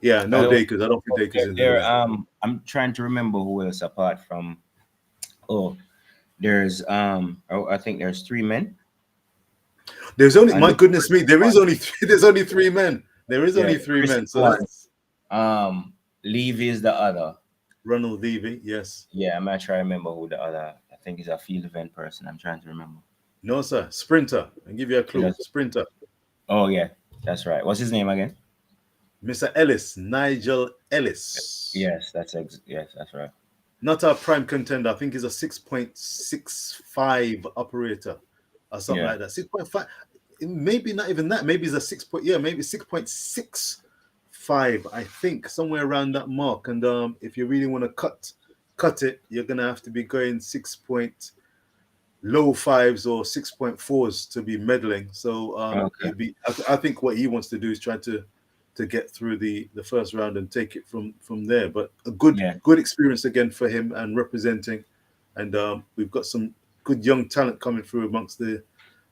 S2: Yeah, no Dakers. I don't think Dakers is there.
S1: I'm trying to remember who else apart from. Oh, there's I think there's 3 men.
S2: There's only, my goodness me, there's only 3 men. There is only 3 men. So
S1: Levy is the other.
S2: Ronald Levy, yes.
S1: Yeah, I'm not sure I remember who the other.
S3: think he's a field event person. I'm trying to remember.
S2: No, sir. Sprinter. I'll give you a clue.
S3: Yes.
S2: Sprinter.
S3: Oh yeah, that's right. What's his name again?
S2: Mr. Ellis. Nigel Ellis.
S3: Yes, that's right.
S2: Not a prime contender. I think he's a 6.65 operator or something
S3: Yeah.
S2: like that. 6.5. Maybe not even that. Maybe it's a 6. Yeah, maybe 6.65. I think somewhere around that mark. And if you really want to cut it, you're gonna have to be going 6.low 5s or 6.4s to be meddling. So
S3: Okay.
S2: I think what he wants to do is try to get through the first round and take it from there. But a good experience again for him and representing. And we've got some good young talent coming through amongst the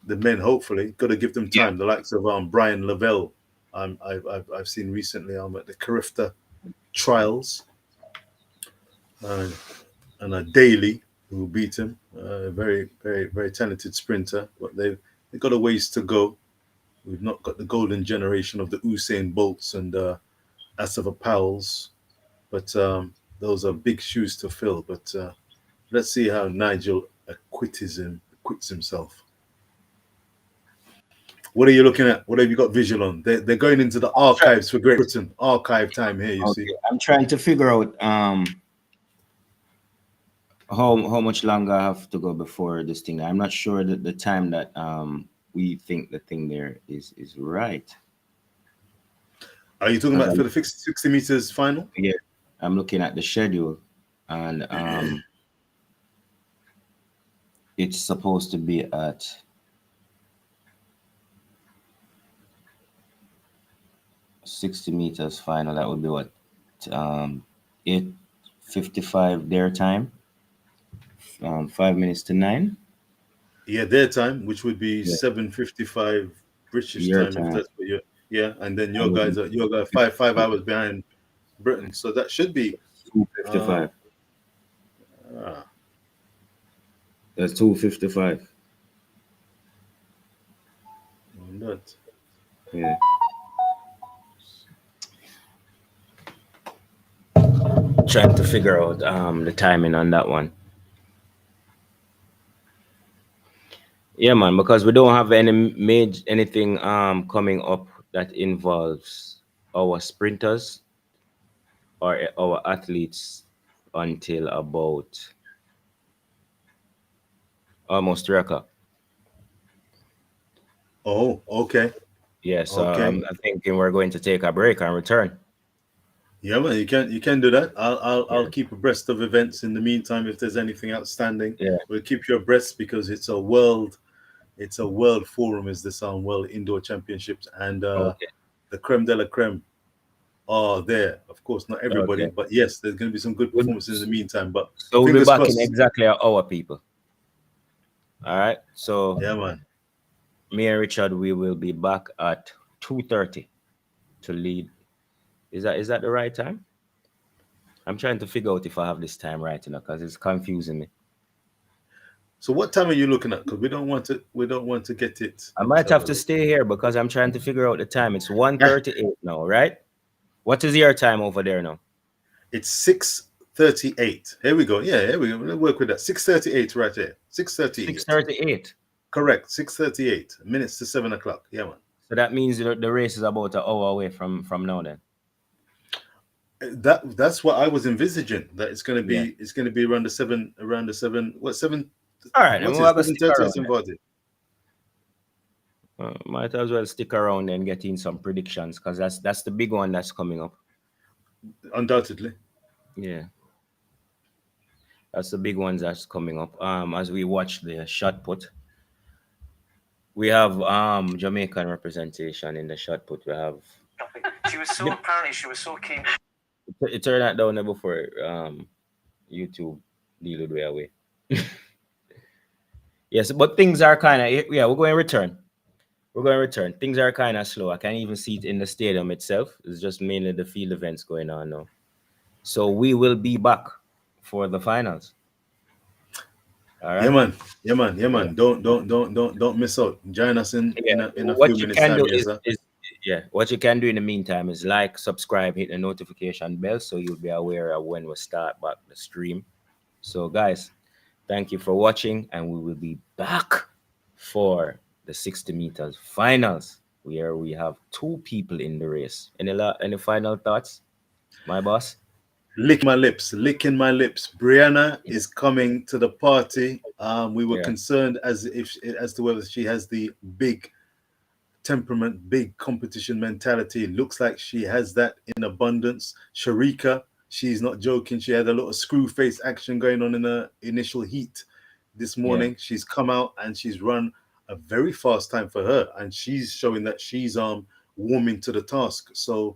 S2: men. Hopefully, got to give them time. The likes of Brian Lavelle, I've seen recently. I'm at the Carifta trials, and Daly, who beat him. Very, very, very talented sprinter, but they've got a ways to go. We've not got the golden generation of the Usain Bolts and Asafa Powells, but those are big shoes to fill. But let's see how Nigel acquits himself. What are you looking at? What have you got visual on? They're going into the archives for Great Britain. Archive time here, you see.
S3: I'm trying to figure out how much longer I have to go before this thing. I'm not sure that the time that we think the thing there is right.
S2: Are you talking about for the 60 meters final?
S3: Yeah, I'm looking at the schedule, and it's supposed to be at 60 meters final. That would be what 8:55 their time. 5 minutes to 9.
S2: Yeah, their time, which would be 7:55 British time. If that's what you're. Yeah, and then your guys are 5 hours behind Britain, so that should be
S3: 2:55. That's 2:55.
S2: That.
S3: Yeah. Trying to figure out the timing on that one. Yeah, man, because we don't have anything coming up that involves our sprinters or our athletes until about almost 3 o'clock.
S2: Oh, okay.
S3: Yeah, so I'm thinking we're going to take a break and return.
S2: Yeah, man, you can do that. I'll keep abreast of events in the meantime. If there's anything outstanding, we'll keep you abreast because it's a world forum. Is the World Indoor Championships, and the creme de la creme are there. Of course, not everybody, but yes, there's going to be some good performances in the meantime. But
S3: so we'll be back in exactly an hour, people. All right. So
S2: yeah, man.
S3: Me and Richard, we will be back at 2:30 to lead. Is that the right time? I'm trying to figure out if I have this time right, because it's confusing me.
S2: So what time are you looking at? Because we don't want to get it.
S3: I might have to stay here because I'm trying to figure out the time. It's 1:38 now, right? What is your time over there now?
S2: It's 6:38. Here we go. Yeah, here we go. We'll work with that. 6:38 right here. 6:38.
S3: 6:38.
S2: Correct. 6:38 minutes to 7 o'clock. Yeah, man.
S3: So that means the race is about an hour away from now then.
S2: That's what I was envisaging. That it's going to be around the 7. What 7?
S3: All right, and we'll have a stick around. Might as well stick around and get in some predictions because that's the big one that's coming up.
S2: Undoubtedly.
S3: Yeah. That's the big ones that's coming up. As we watch the shot put. We have Jamaican representation in the shot put. We have.
S4: She was so keen.
S3: It turned that down before YouTube deal with way away. Yes, but things are kind of we're going to return. Things are kind of slow. I can't even see it in the stadium itself. It's just mainly the field events going on now. So we will be back for the finals. All right.
S2: Yeah, man. Don't miss out. Join us in a few minutes time.
S3: What you can do in the meantime is like, subscribe, hit the notification bell so you'll be aware of when we start back the stream. So guys, Thank you for watching, and we will be back for the 60 meters finals, where we have 2 people in the race. Any final thoughts, my boss?
S2: Licking my lips. Brianna is coming to the party. We were
S3: Yeah.
S2: concerned as to whether she has the big temperament, big competition mentality. It looks like she has that in abundance. Sharika, she's not joking. She had a lot of screw face action going on in the initial heat this morning. She's come out and she's run a very fast time for her, and she's showing that she's warming to the task. So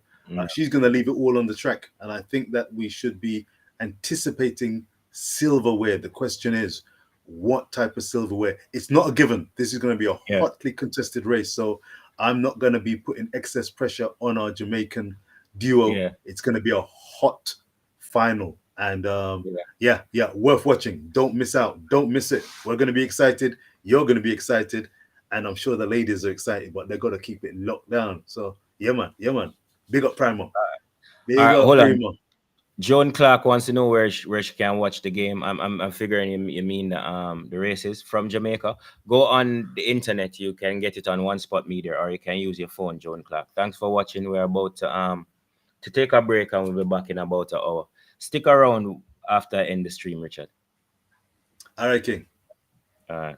S2: she's going to leave it all on the track, and I think that we should be anticipating silverware. The question is, what type of silverware? It's not a given. This is going to be a hotly contested race, so I'm not going to be putting excess pressure on our Jamaican duo. It's going to be a hot final, and worth watching. Don't miss out. Don't miss it. We're going to be excited. You're going to be excited, and I'm sure the ladies are excited, but they've got to keep it locked down. So yeah, man. Big up Primo. Big up
S3: hold
S2: Primo.
S3: on. Joan Clark wants to know where she can watch the game. I'm figuring you mean the races from Jamaica. Go on the internet. You can get it on One Spot Media, or you can use your phone, Joan Clark. Thanks for watching. We're about to take a break, and we'll be back in about an hour. Stick around after I end the stream, Richard.
S2: All right, King.
S3: All right.